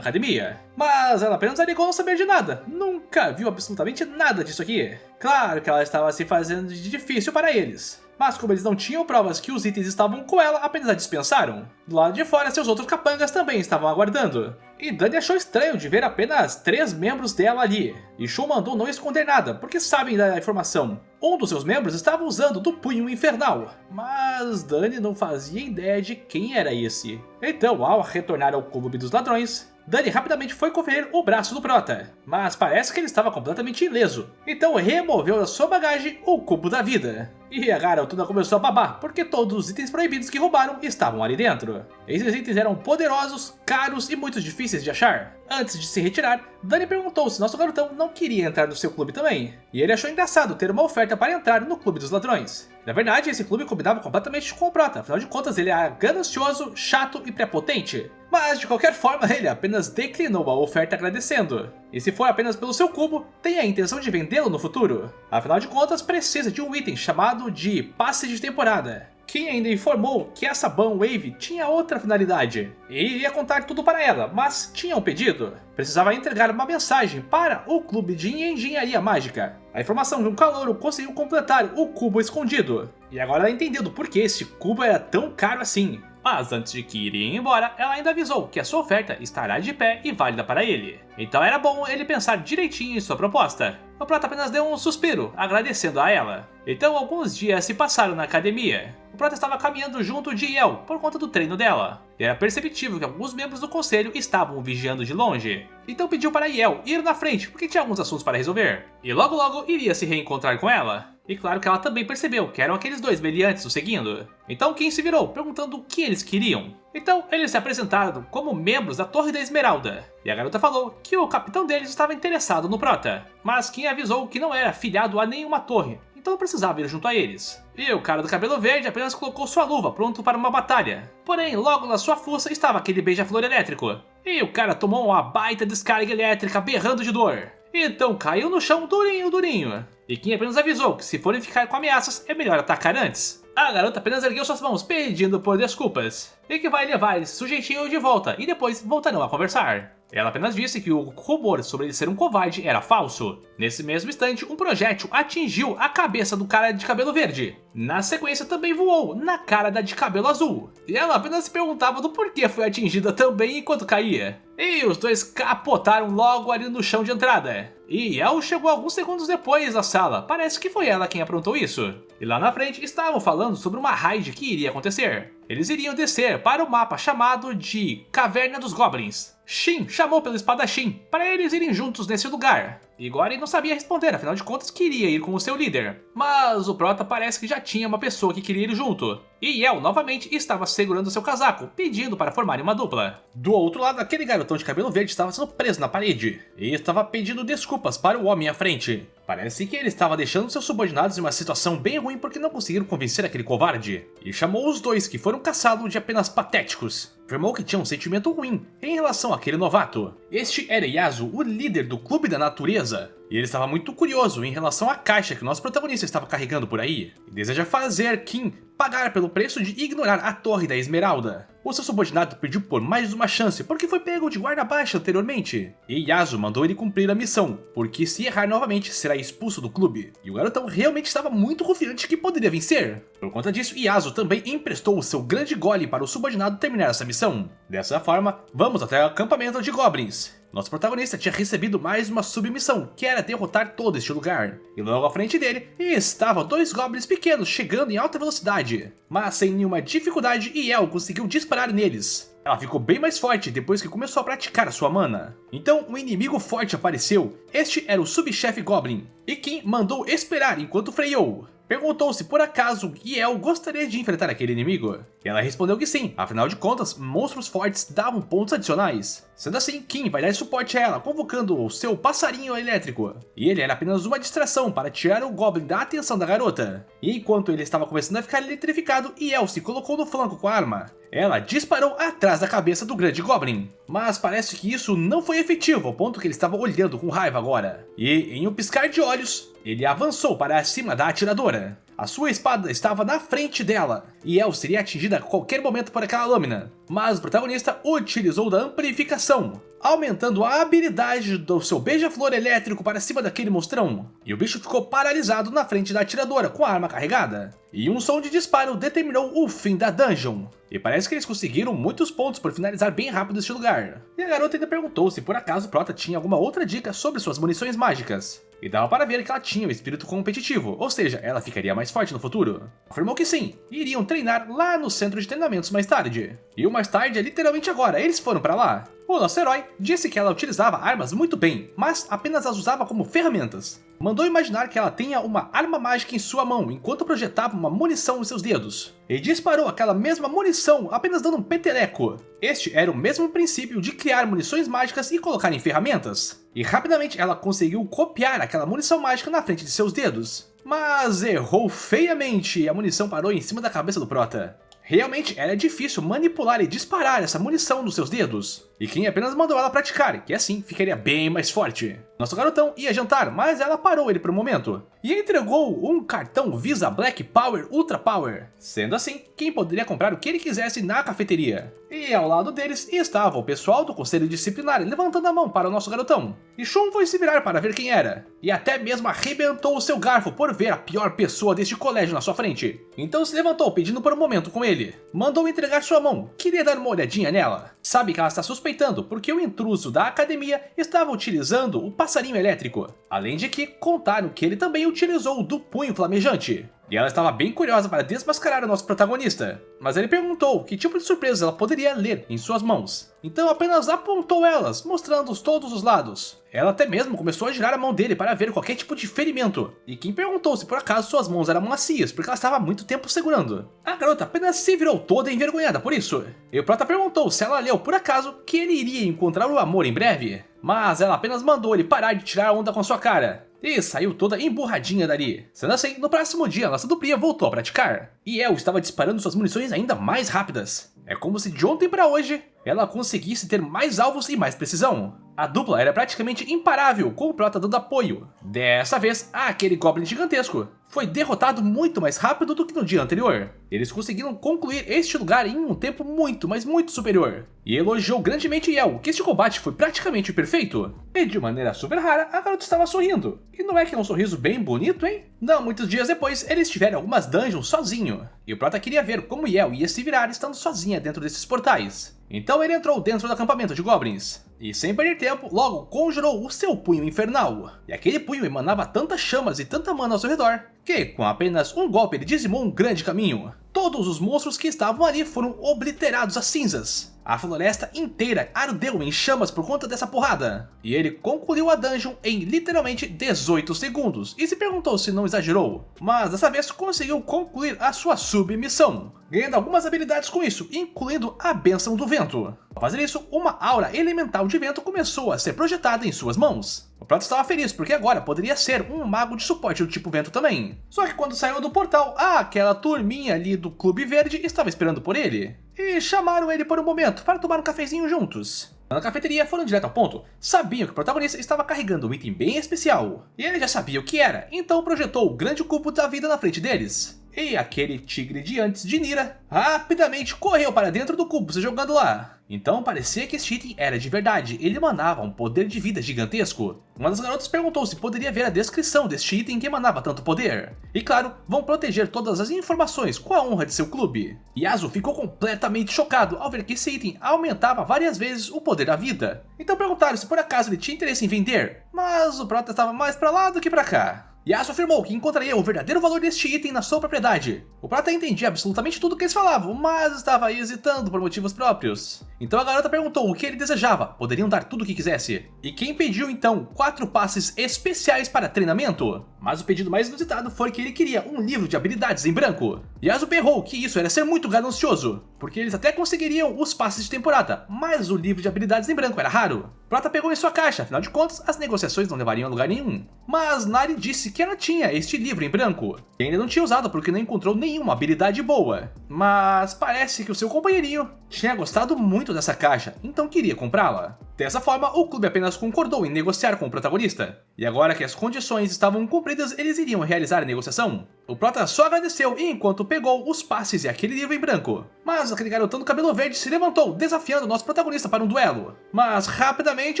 academia. Mas ela apenas alegou não saber de nada, nunca viu absolutamente nada disso aqui. Claro que ela estava se fazendo de difícil para eles, mas como eles não tinham provas que os itens estavam com ela, apenas a dispensaram. Do lado de fora, seus outros capangas também estavam aguardando. E Dani achou estranho de ver apenas 3 membros dela ali. E Shou mandou não esconder nada, porque sabem da informação. Um dos seus membros estava usando do punho infernal, mas Dani não fazia ideia de quem era esse. Então, ao retornar ao clube dos ladrões, Dani rapidamente foi conferir o braço do Prota, mas parece que ele estava completamente ileso. Então removeu da sua bagagem o cubo da vida. E a garotuna começou a babar, porque todos os itens proibidos que roubaram estavam ali dentro. Esses itens eram poderosos, caros e muito difíceis de achar. Antes de se retirar, Dani perguntou se nosso garotão não queria entrar no seu clube também. E ele achou engraçado ter uma oferta para entrar no clube dos ladrões. Na verdade, esse clube combinava completamente com o Prota, afinal de contas ele era ganancioso, chato e prepotente. Mas de qualquer forma, ele apenas declinou a oferta agradecendo. E se for apenas pelo seu cubo, tem a intenção de vendê-lo no futuro. Afinal de contas, precisa de um item chamado de passe de temporada. Kim ainda informou que essa Ban Wave tinha outra finalidade, e iria contar tudo para ela, mas tinha um pedido. Precisava entregar uma mensagem para o clube de engenharia mágica. A informação de um calouro conseguiu completar o cubo escondido, e agora ela entendeu do porquê esse cubo era tão caro assim. Mas antes de que iria embora, ela ainda avisou que a sua oferta estará de pé e válida para ele. Então era bom ele pensar direitinho em sua proposta. O Prota apenas deu um suspiro, agradecendo a ela. Então alguns dias se passaram na academia. O Prota estava caminhando junto de Yel por conta do treino dela. E era perceptível que alguns membros do conselho estavam vigiando de longe. Então pediu para Yel ir na frente, porque tinha alguns assuntos para resolver. E logo logo iria se reencontrar com ela. E claro que ela também percebeu que eram aqueles 2 meliantes o seguindo. Então Kim se virou, perguntando o que eles queriam. Então eles se apresentaram como membros da Torre da Esmeralda. E a garota falou que o capitão deles estava interessado no Prota. Mas Kim avisou que não era afiliado a nenhuma torre, então não precisava ir junto a eles. E o cara do cabelo verde apenas colocou sua luva pronto para uma batalha. Porém, logo na sua fuça estava aquele beija-flor elétrico. E o cara tomou uma baita descarga elétrica berrando de dor. Então caiu no chão durinho. E Kim apenas avisou que se forem ficar com ameaças, é melhor atacar antes. A garota apenas ergueu suas mãos pedindo por desculpas, e que vai levar esse sujeitinho de volta e depois voltarão a conversar. Ela apenas disse que o rumor sobre ele ser um covarde era falso. Nesse mesmo instante, um projétil atingiu a cabeça do cara de cabelo verde, Na sequência também voou na cara da de cabelo azul, e ela apenas se perguntava do porquê foi atingida também enquanto caía. E os dois capotaram logo ali no chão de entrada. E El chegou alguns segundos depois à sala, parece que foi ela quem aprontou isso. E lá na frente estavam falando sobre uma raid que iria acontecer. Eles iriam descer para o mapa chamado de Caverna dos Goblins. Shin chamou pelo espadachim para eles irem juntos nesse lugar. E Gory não sabia responder, afinal de contas queria ir com o seu líder. Mas o Prota parece que já tinha uma pessoa que queria ir junto. E El novamente estava segurando seu casaco, pedindo para formarem uma dupla. Do outro lado, aquele garotão de cabelo verde estava sendo preso na parede. E estava pedindo desculpas para o homem à frente. Parece que ele estava deixando seus subordinados em uma situação bem ruim porque não conseguiram convencer aquele covarde. E chamou os dois que foram caçados de apenas patéticos. Afirmou que tinha um sentimento ruim em relação àquele novato. Este era Yasuo, o líder do Clube da Natureza. E ele estava muito curioso em relação à caixa que o nosso protagonista estava carregando por aí. E deseja fazer Kim pagar pelo preço de ignorar a Torre da Esmeralda. O seu subordinado pediu por mais uma chance porque foi pego de guarda baixa anteriormente. E Yasuo mandou ele cumprir a missão, porque se errar novamente será expulso do clube. E o garotão realmente estava muito confiante que poderia vencer. Por conta disso, Yasuo também emprestou o seu grande gole para o subordinado terminar essa missão. Dessa forma, vamos até o acampamento de Goblins. Nosso protagonista tinha recebido mais uma submissão, que era derrotar todo este lugar. E logo à frente dele estavam dois goblins pequenos chegando em alta velocidade. Mas sem nenhuma dificuldade, El conseguiu disparar neles. Ela ficou bem mais forte depois que começou a praticar a sua mana. Então um inimigo forte apareceu. Este era o subchefe Goblin. E Kim mandou esperar enquanto freou. Perguntou se por acaso El gostaria de enfrentar aquele inimigo. E ela respondeu que sim, afinal de contas, monstros fortes davam pontos adicionais. Sendo assim, Kim vai dar suporte a ela, convocando o seu passarinho elétrico. E ele era apenas uma distração para tirar o Goblin da atenção da garota. E enquanto ele estava começando a ficar eletrificado, El se colocou no flanco com a arma. Ela disparou atrás da cabeça do grande Goblin. Mas parece que isso não foi efetivo, ao ponto que ele estava olhando com raiva agora. E em um piscar de olhos, ele avançou para cima da atiradora. A sua espada estava na frente dela, e El seria atingida a qualquer momento por aquela lâmina. Mas o protagonista utilizou da amplificação, aumentando a habilidade do seu beija-flor elétrico para cima daquele monstrão. E o bicho ficou paralisado na frente da atiradora com a arma carregada. E um som de disparo determinou o fim da dungeon. E parece que eles conseguiram muitos pontos por finalizar bem rápido este lugar. E a garota ainda perguntou se por acaso o Prota tinha alguma outra dica sobre suas munições mágicas. E dava para ver que ela tinha o espírito competitivo, ou seja, ela ficaria mais forte no futuro. Afirmou que sim, e iriam treinar lá no centro de treinamentos mais tarde. E o mais tarde é literalmente agora, eles foram para lá. O nosso herói disse que ela utilizava armas muito bem, mas apenas as usava como ferramentas. Mandou imaginar que ela tenha uma arma mágica em sua mão enquanto projetava uma munição nos seus dedos. E disparou aquela mesma munição apenas dando um peteleco. Este era o mesmo princípio de criar munições mágicas e colocar em ferramentas. E rapidamente ela conseguiu copiar aquela munição mágica na frente de seus dedos. Mas errou feiamente e a munição parou em cima da cabeça do Prota. Realmente era difícil manipular e disparar essa munição nos seus dedos. E Kim apenas mandou ela praticar, que assim ficaria bem mais forte. Nosso garotão ia jantar, mas ela parou ele por um momento. E entregou um cartão Visa Black Power Ultra Power. Sendo assim, Kim poderia comprar o que ele quisesse na cafeteria. E ao lado deles estava o pessoal do conselho disciplinar levantando a mão para o nosso garotão. E Shun foi se virar para ver quem era. E até mesmo arrebentou o seu garfo por ver a pior pessoa deste colégio na sua frente. Então se levantou pedindo por um momento com ele. Mandou entregar sua mão, queria dar uma olhadinha nela. Sabe que ela está suspeitando porque o intruso da academia estava utilizando o passarinho elétrico. Além de que contaram que ele também utilizou o do punho flamejante. E ela estava bem curiosa para desmascarar o nosso protagonista. Mas ele perguntou que tipo de surpresa ela poderia ler em suas mãos. Então apenas apontou elas, mostrando todos os lados. Ela até mesmo começou a girar a mão dele para ver qualquer tipo de ferimento. E Kim perguntou se por acaso suas mãos eram macias, porque ela estava muito tempo segurando. A garota apenas se virou toda envergonhada por isso. E o Prota perguntou se ela leu por acaso que ele iria encontrar o amor em breve. Mas ela apenas mandou ele parar de tirar a onda com a sua cara. E saiu toda emburradinha dali. Sendo assim, no próximo dia, nossa duplinha voltou a praticar. E El estava disparando suas munições ainda mais rápidas. É como se de ontem para hoje, ela conseguisse ter mais alvos e mais precisão. A dupla era praticamente imparável, com o Prota dando apoio. Dessa vez, aquele Goblin gigantesco foi derrotado muito mais rápido do que no dia anterior. Eles conseguiram concluir este lugar em um tempo muito, mas muito superior. E elogiou grandemente Yel, que este combate foi praticamente perfeito. E de maneira super rara, a garota estava sorrindo. E não é que é um sorriso bem bonito, hein? Não, muitos dias depois, eles tiveram algumas dungeons sozinho. E o Prota queria ver como Yel ia se virar estando sozinha dentro desses portais. Então ele entrou dentro do acampamento de Goblins. E sem perder tempo, logo conjurou o seu punho infernal. E aquele punho emanava tantas chamas e tanta mana ao seu redor, que com apenas um golpe ele dizimou um grande caminho. Todos os monstros que estavam ali foram obliterados a cinzas. A floresta inteira ardeu em chamas por conta dessa porrada. E ele concluiu a dungeon em literalmente 18 segundos, e se perguntou se não exagerou. Mas dessa vez conseguiu concluir a sua submissão, ganhando algumas habilidades com isso, incluindo a Bênção do Vento. Ao fazer isso, uma aura elemental de vento começou a ser projetada em suas mãos. O Prota estava feliz porque agora poderia ser um mago de suporte do tipo vento também. Só que quando saiu do portal, aquela turminha ali do Clube Verde estava esperando por ele. E chamaram ele por um momento para tomar um cafezinho juntos. Na cafeteria foram direto ao ponto. Sabiam que o protagonista estava carregando um item bem especial. E ele já sabia o que era, então projetou o grande cubo da vida na frente deles. E aquele tigre de antes de Nira rapidamente correu para dentro do cubo, se jogando lá. Então parecia que esse item era de verdade, ele emanava um poder de vida gigantesco. Uma das garotas perguntou se poderia ver a descrição deste item que emanava tanto poder. E claro, vão proteger todas as informações com a honra de seu clube. Yasuo ficou completamente chocado ao ver que esse item aumentava várias vezes o poder da vida. Então perguntaram se por acaso ele tinha interesse em vender, mas o Prota estava mais pra lá do que pra cá. Yasuo afirmou que encontraria o verdadeiro valor deste item na sua propriedade. O Prota entendia absolutamente tudo o que eles falavam, mas estava aí hesitando por motivos próprios. Então a garota perguntou o que ele desejava, poderiam dar tudo o que quisesse. E quem pediu então 4 passes especiais para treinamento? Mas o pedido mais inusitado foi que ele queria um livro de habilidades em branco. Yasuo berrou que isso era ser muito ganancioso, porque eles até conseguiriam os passes de temporada, mas o livro de habilidades em branco era raro. Prota pegou em sua caixa, afinal de contas as negociações não levariam a lugar nenhum. Mas Nari disse que ela tinha este livro em branco, e ainda não tinha usado porque não encontrou nenhuma habilidade boa. Mas parece que o seu companheirinho tinha gostado muito dessa caixa, então queria comprá-la. Dessa forma, o clube apenas concordou em negociar com o protagonista. E agora que as condições estavam cumpridas, eles iriam realizar a negociação. O Prota só agradeceu enquanto pegou os passes e aquele livro em branco. Mas aquele garotão do cabelo verde se levantou, desafiando o nosso protagonista para um duelo. Mas rapidamente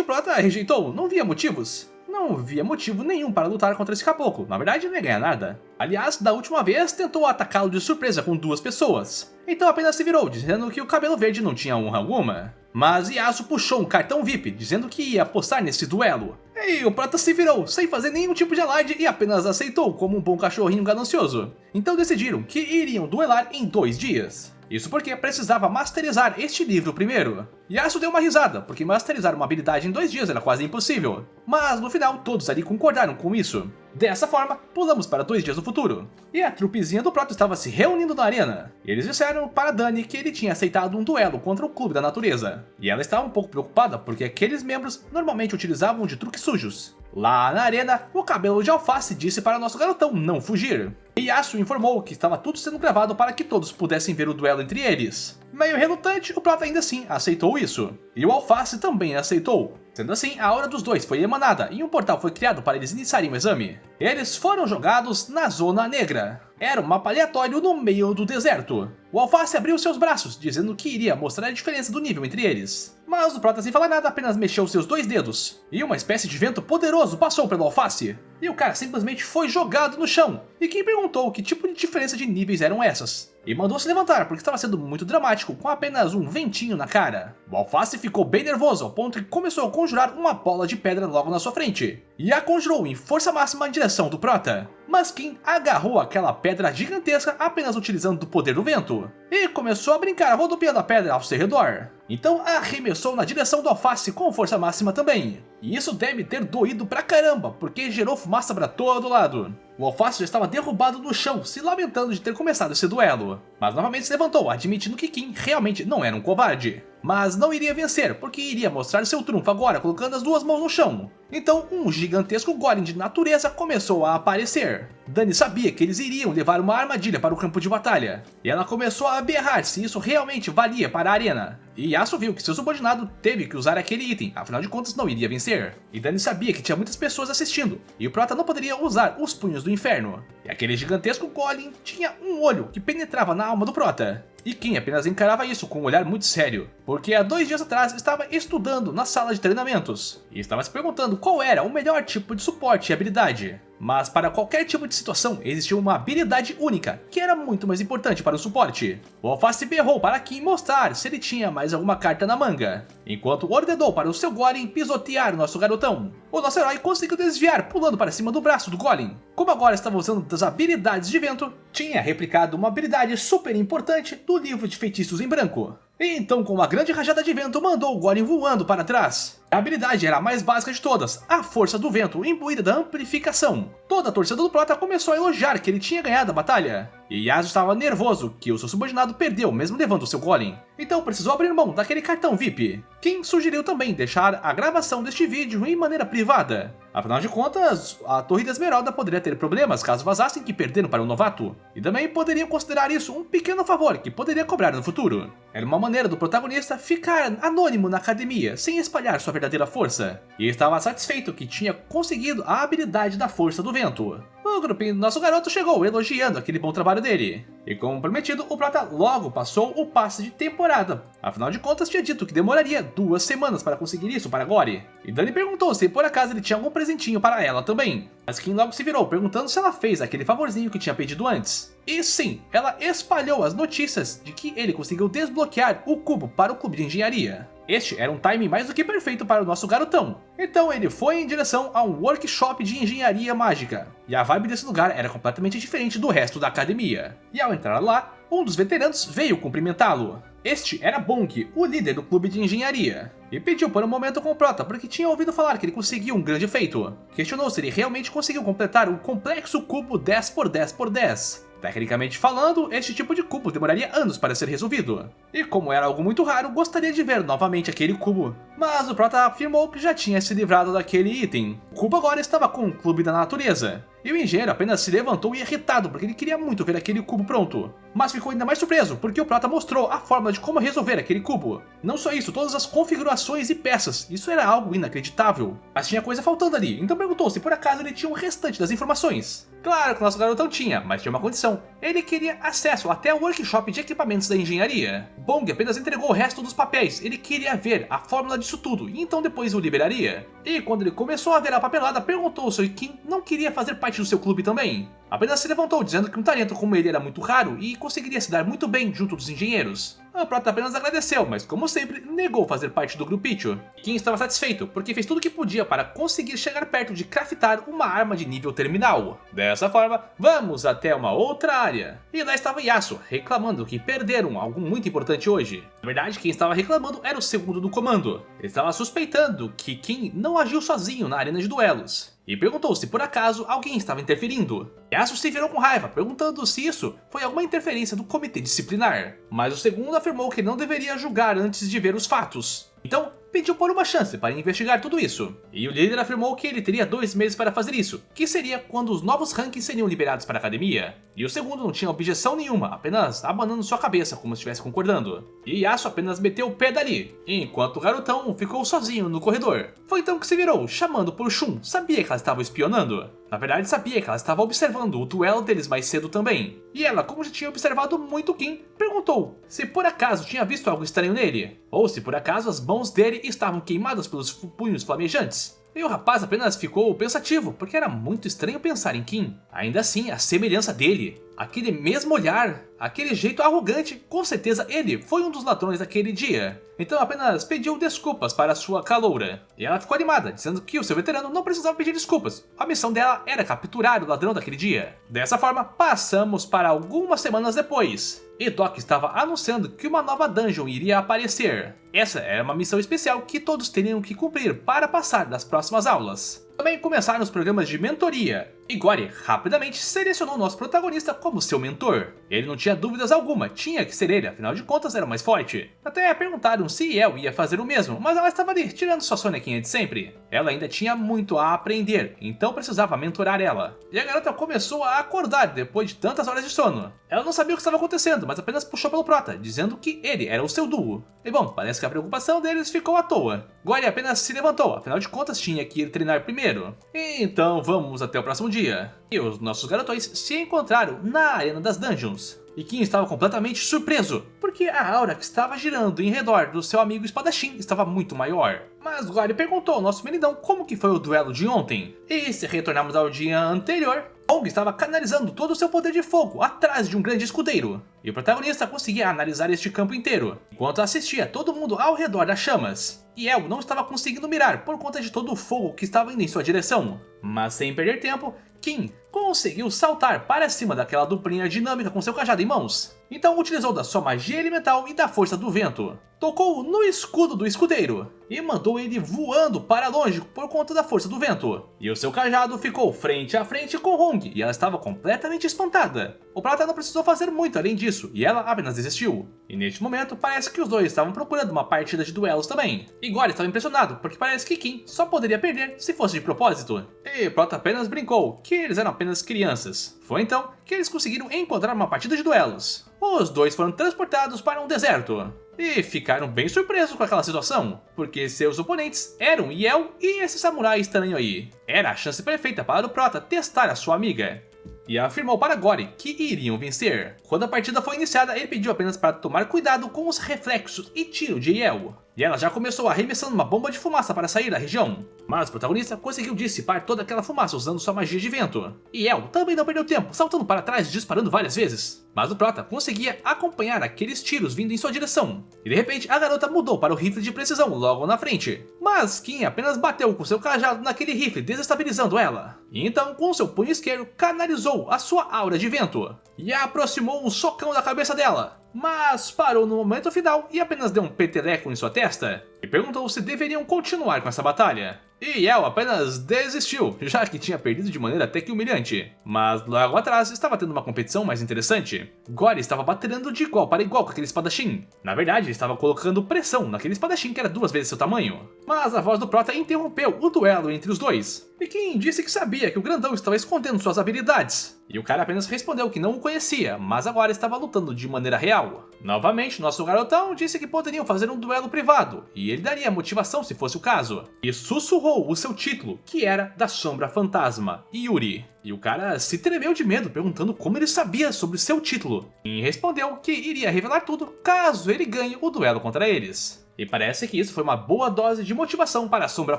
o Prota rejeitou, não via motivos. Não via motivo nenhum para lutar contra esse caboclo, na verdade não ia ganhar nada. Aliás, da última vez tentou atacá-lo de surpresa com 2 pessoas. Então apenas se virou, dizendo que o cabelo verde não tinha honra alguma. Mas Yasuo puxou um cartão VIP, dizendo que ia apostar nesse duelo. E o Prota se virou, sem fazer nenhum tipo de alarde e apenas aceitou como um bom cachorrinho ganancioso. Então decidiram que iriam duelar em 2 dias. Isso porque precisava masterizar este livro primeiro. Yasuo deu uma risada, porque masterizar uma habilidade em 2 dias era quase impossível. Mas no final todos ali concordaram com isso. Dessa forma, pulamos para 2 dias no futuro. E a trupezinha do Prota estava se reunindo na arena. E eles disseram para Dani que ele tinha aceitado um duelo contra o Clube da Natureza. E ela estava um pouco preocupada porque aqueles membros normalmente utilizavam de truques sujos. Lá na arena, o cabelo de alface disse para nosso garotão não fugir. E Yasuo informou que estava tudo sendo gravado para que todos pudessem ver o duelo entre eles. Meio relutante, o Prota ainda assim aceitou isso. E o alface também aceitou. Sendo assim, a aura dos dois foi emanada e um portal foi criado para eles iniciarem o exame. Eles foram jogados na Zona Negra. Era um mapa aleatório no meio do deserto. O alface abriu seus braços, dizendo que iria mostrar a diferença do nível entre eles. Mas o Prota, sem falar nada, apenas mexeu seus 2 dedos. E uma espécie de vento poderoso passou pelo alface. E o cara simplesmente foi jogado no chão. E quem perguntou que tipo de diferença de níveis eram essas? E mandou se levantar porque estava sendo muito dramático com apenas um ventinho na cara. O alface ficou bem nervoso ao ponto que começou a conjurar uma bola de pedra logo na sua frente. E a conjurou em força máxima em direção do Prota. Mas Kim agarrou aquela pedra gigantesca apenas utilizando do poder do vento. E começou a brincar rodopiando a pedra ao seu redor. Então arremessou na direção do alface com força máxima também. E isso deve ter doído pra caramba, porque gerou fumaça pra todo lado. O alface já estava derrubado no chão, se lamentando de ter começado esse duelo. Mas novamente se levantou, admitindo que Kim realmente não era um covarde. Mas não iria vencer, porque iria mostrar seu trunfo agora colocando as 2 mãos no chão. Então um gigantesco golem de natureza começou a aparecer. Dani sabia que eles iriam levar uma armadilha para o campo de batalha, e ela começou a berrar se isso realmente valia para a arena. E Yasuo viu que seu subordinado teve que usar aquele item, afinal de contas não iria vencer. E Dani sabia que tinha muitas pessoas assistindo, e o prota não poderia usar os punhos do inferno. E aquele gigantesco golem tinha um olho que penetrava na alma do prota. E Kim apenas encarava isso com um olhar muito sério, porque há 2 dias atrás estava estudando na sala de treinamentos, e estava se perguntando qual era o melhor tipo de suporte e habilidade. Mas para qualquer tipo de situação existia uma habilidade única, que era muito mais importante para o suporte. O Alface berrou para Kim mostrar se ele tinha mais alguma carta na manga, enquanto ordenou para o seu golem pisotear nosso garotão. O nosso herói conseguiu desviar pulando para cima do braço do golem. Como agora estava usando das habilidades de vento, tinha replicado uma habilidade super importante do livro de feitiços em branco. E então, com uma grande rajada de vento, mandou o golem voando para trás. A habilidade era a mais básica de todas, a força do vento imbuída da amplificação. Toda a torcida do prota começou a elogiar que ele tinha ganhado a batalha. E Yasuo estava nervoso que o seu subordinado perdeu, mesmo levando o seu golem. Então precisou abrir mão daquele cartão VIP. Kim sugeriu também deixar a gravação deste vídeo em maneira privada. Afinal de contas, a Torre da Esmeralda poderia ter problemas caso vazassem que perderam para um novato. E também poderiam considerar isso um pequeno favor que poderia cobrar no futuro. Era uma maneira do protagonista ficar anônimo na academia, sem espalhar sua verdadeira força. E estava satisfeito que tinha conseguido a habilidade da força do vento. O grupinho do nosso garoto chegou elogiando aquele bom trabalho dele. E como prometido, o prota logo passou o passe de temporada. Afinal de contas, tinha dito que demoraria 2 semanas para conseguir isso para Gori. E Dani perguntou se por acaso ele tinha algum presentinho para ela também. Mas Kim logo se virou perguntando se ela fez aquele favorzinho que tinha pedido antes. E sim, ela espalhou as notícias de que ele conseguiu desbloquear o cubo para o clube de engenharia. Este era um timing mais do que perfeito para o nosso garotão. Então ele foi em direção a um workshop de engenharia mágica. E a vibe desse lugar era completamente diferente do resto da academia. E ao entrar lá, um dos veteranos veio cumprimentá-lo. Este era Bonk, o líder do clube de engenharia, e pediu por um momento com o prota porque tinha ouvido falar que ele conseguiu um grande feito. Questionou se ele realmente conseguiu completar o complexo cubo 10×10×10. Tecnicamente falando, este tipo de cubo demoraria anos para ser resolvido. E como era algo muito raro, gostaria de ver novamente aquele cubo. Mas o prota afirmou que já tinha se livrado daquele item. O cubo agora estava com o clube da natureza. E o engenheiro apenas se levantou irritado porque ele queria muito ver aquele cubo pronto. Mas ficou ainda mais surpreso porque o prota mostrou a forma de como resolver aquele cubo. Não só isso, todas as configurações e peças, isso era algo inacreditável. Mas tinha coisa faltando ali, então perguntou se por acaso ele tinha o restante das informações. Claro que o nosso garotão tinha, mas tinha uma condição. Ele queria acesso até o workshop de equipamentos da engenharia. Bong apenas entregou o resto dos papéis, ele queria ver a fórmula disso tudo e então depois o liberaria. E quando ele começou a ver a papelada, perguntou se Kim não queria fazer parte do seu clube também. Apenas se levantou dizendo que um talento como ele era muito raro e conseguiria se dar muito bem junto dos engenheiros. O prota apenas agradeceu, mas como sempre, negou fazer parte do grupicho. Kim estava satisfeito, porque fez tudo o que podia para conseguir chegar perto de craftar uma arma de nível terminal. Dessa forma, vamos até uma outra área. E lá estava Yasuo, reclamando que perderam algo muito importante hoje. Na verdade, quem estava reclamando era o segundo do comando. Ele estava suspeitando que Kim não agiu sozinho na arena de duelos. E perguntou se por acaso alguém estava interferindo. Yasuo se virou com raiva, perguntando se isso foi alguma interferência do comitê disciplinar. Mas o segundo afirmou que não deveria julgar antes de ver os fatos. Então, pediu por uma chance para investigar tudo isso. E o líder afirmou que ele teria 2 meses para fazer isso, que seria quando os novos rankings seriam liberados para a academia. E o segundo não tinha objeção nenhuma, apenas abanando sua cabeça como se estivesse concordando. E Yasuo apenas meteu o pé dali, enquanto o garotão ficou sozinho no corredor. Foi então que se virou, chamando por Shun, sabia que ela estava espionando. Na verdade, sabia que ela estava observando o duelo deles mais cedo também. E ela, como já tinha observado muito Kim, perguntou se por acaso tinha visto algo estranho nele, ou se por acaso as mãos dele estavam queimadas pelos punhos flamejantes. E o rapaz apenas ficou pensativo, porque era muito estranho pensar em Kim. Ainda assim, a semelhança dele, aquele mesmo olhar, aquele jeito arrogante, com certeza ele foi um dos ladrões daquele dia. Então apenas pediu desculpas para sua caloura. E ela ficou animada, dizendo que o seu veterano não precisava pedir desculpas. A missão dela era capturar o ladrão daquele dia. Dessa forma, passamos para algumas semanas depois. E Doc estava anunciando que uma nova dungeon iria aparecer. Essa era uma missão especial que todos teriam que cumprir para passar das próximas aulas. Também começaram os programas de mentoria, e Gory rapidamente selecionou nosso protagonista como seu mentor. Ele não tinha dúvidas alguma, tinha que ser ele, afinal de contas era o mais forte. Até perguntaram se Yael ia fazer o mesmo, mas ela estava ali, tirando sua sonequinha de sempre. Ela ainda tinha muito a aprender, então precisava mentorar ela. E a garota começou a acordar depois de tantas horas de sono. Ela não sabia o que estava acontecendo, mas apenas puxou pelo prota, dizendo que ele era o seu duo. E bom, parece que a preocupação deles ficou à toa. Gory apenas se levantou, afinal de contas tinha que ir treinar primeiro. Então vamos até o próximo dia. E os nossos garotões se encontraram na arena das dungeons. E Kim estava completamente surpreso, porque a aura que estava girando em redor do seu amigo espadachim estava muito maior. Mas Gory perguntou ao nosso meninão como que foi o duelo de ontem. E se retornarmos ao dia anterior, Hong estava canalizando todo o seu poder de fogo atrás de um grande escudeiro. E o protagonista conseguia analisar este campo inteiro, enquanto assistia todo mundo ao redor das chamas. E El não estava conseguindo mirar por conta de todo o fogo que estava indo em sua direção. Mas sem perder tempo, Kim conseguiu saltar para cima daquela duplinha dinâmica com seu cajado em mãos. Então utilizou da sua magia elemental e da força do vento. Tocou no escudo do escudeiro e mandou ele voando para longe por conta da força do vento. E o seu cajado ficou frente a frente com Hong e ela estava completamente espantada. O prata não precisou fazer muito além disso e ela apenas desistiu. E neste momento parece que os dois estavam procurando uma partida de duelos também. E Gory estava impressionado porque parece que Kim só poderia perder se fosse de propósito. E o prota apenas brincou que eles eram apenas crianças. Foi então que eles conseguiram encontrar uma partida de duelos. Os dois foram transportados para um deserto. E ficaram bem surpresos com aquela situação, porque seus oponentes eram Yael e esse samurai estranho aí. Era a chance perfeita para o prota testar a sua amiga. E afirmou para Gory que iriam vencer. Quando a partida foi iniciada, ele pediu apenas para tomar cuidado com os reflexos e tiro de Yael. E ela já começou arremessando uma bomba de fumaça para sair da região. Mas o protagonista conseguiu dissipar toda aquela fumaça usando sua magia de vento. E Yael também não perdeu tempo, saltando para trás e disparando várias vezes. Mas o prota conseguia acompanhar aqueles tiros vindo em sua direção. E de repente a garota mudou para o rifle de precisão logo na frente. Mas Kim apenas bateu com seu cajado naquele rifle, desestabilizando ela. E então com seu punho esquerdo canalizou a sua aura de vento. E aproximou um socão da cabeça dela. Mas parou no momento final e apenas deu um peteleco em sua testa. E perguntou se deveriam continuar com essa batalha. E Yael apenas desistiu, já que tinha perdido de maneira até que humilhante. Mas logo atrás estava tendo uma competição mais interessante. Gory estava batalhando de igual para igual com aquele espadachim. Na verdade, ele estava colocando pressão naquele espadachim que era 2 vezes seu tamanho. Mas a voz do prota interrompeu o duelo entre os dois. E Kim disse que sabia que o grandão estava escondendo suas habilidades. E o cara apenas respondeu que não o conhecia, mas agora estava lutando de maneira real. Novamente, nosso garotão disse que poderiam fazer um duelo privado, e ele daria motivação se fosse o caso. E sussurrou o seu título, que era da Sombra Fantasma, Yuri. E o cara se tremeu de medo, perguntando como ele sabia sobre seu título. E respondeu que iria revelar tudo caso ele ganhe o duelo contra eles. E parece que isso foi uma boa dose de motivação para a Sombra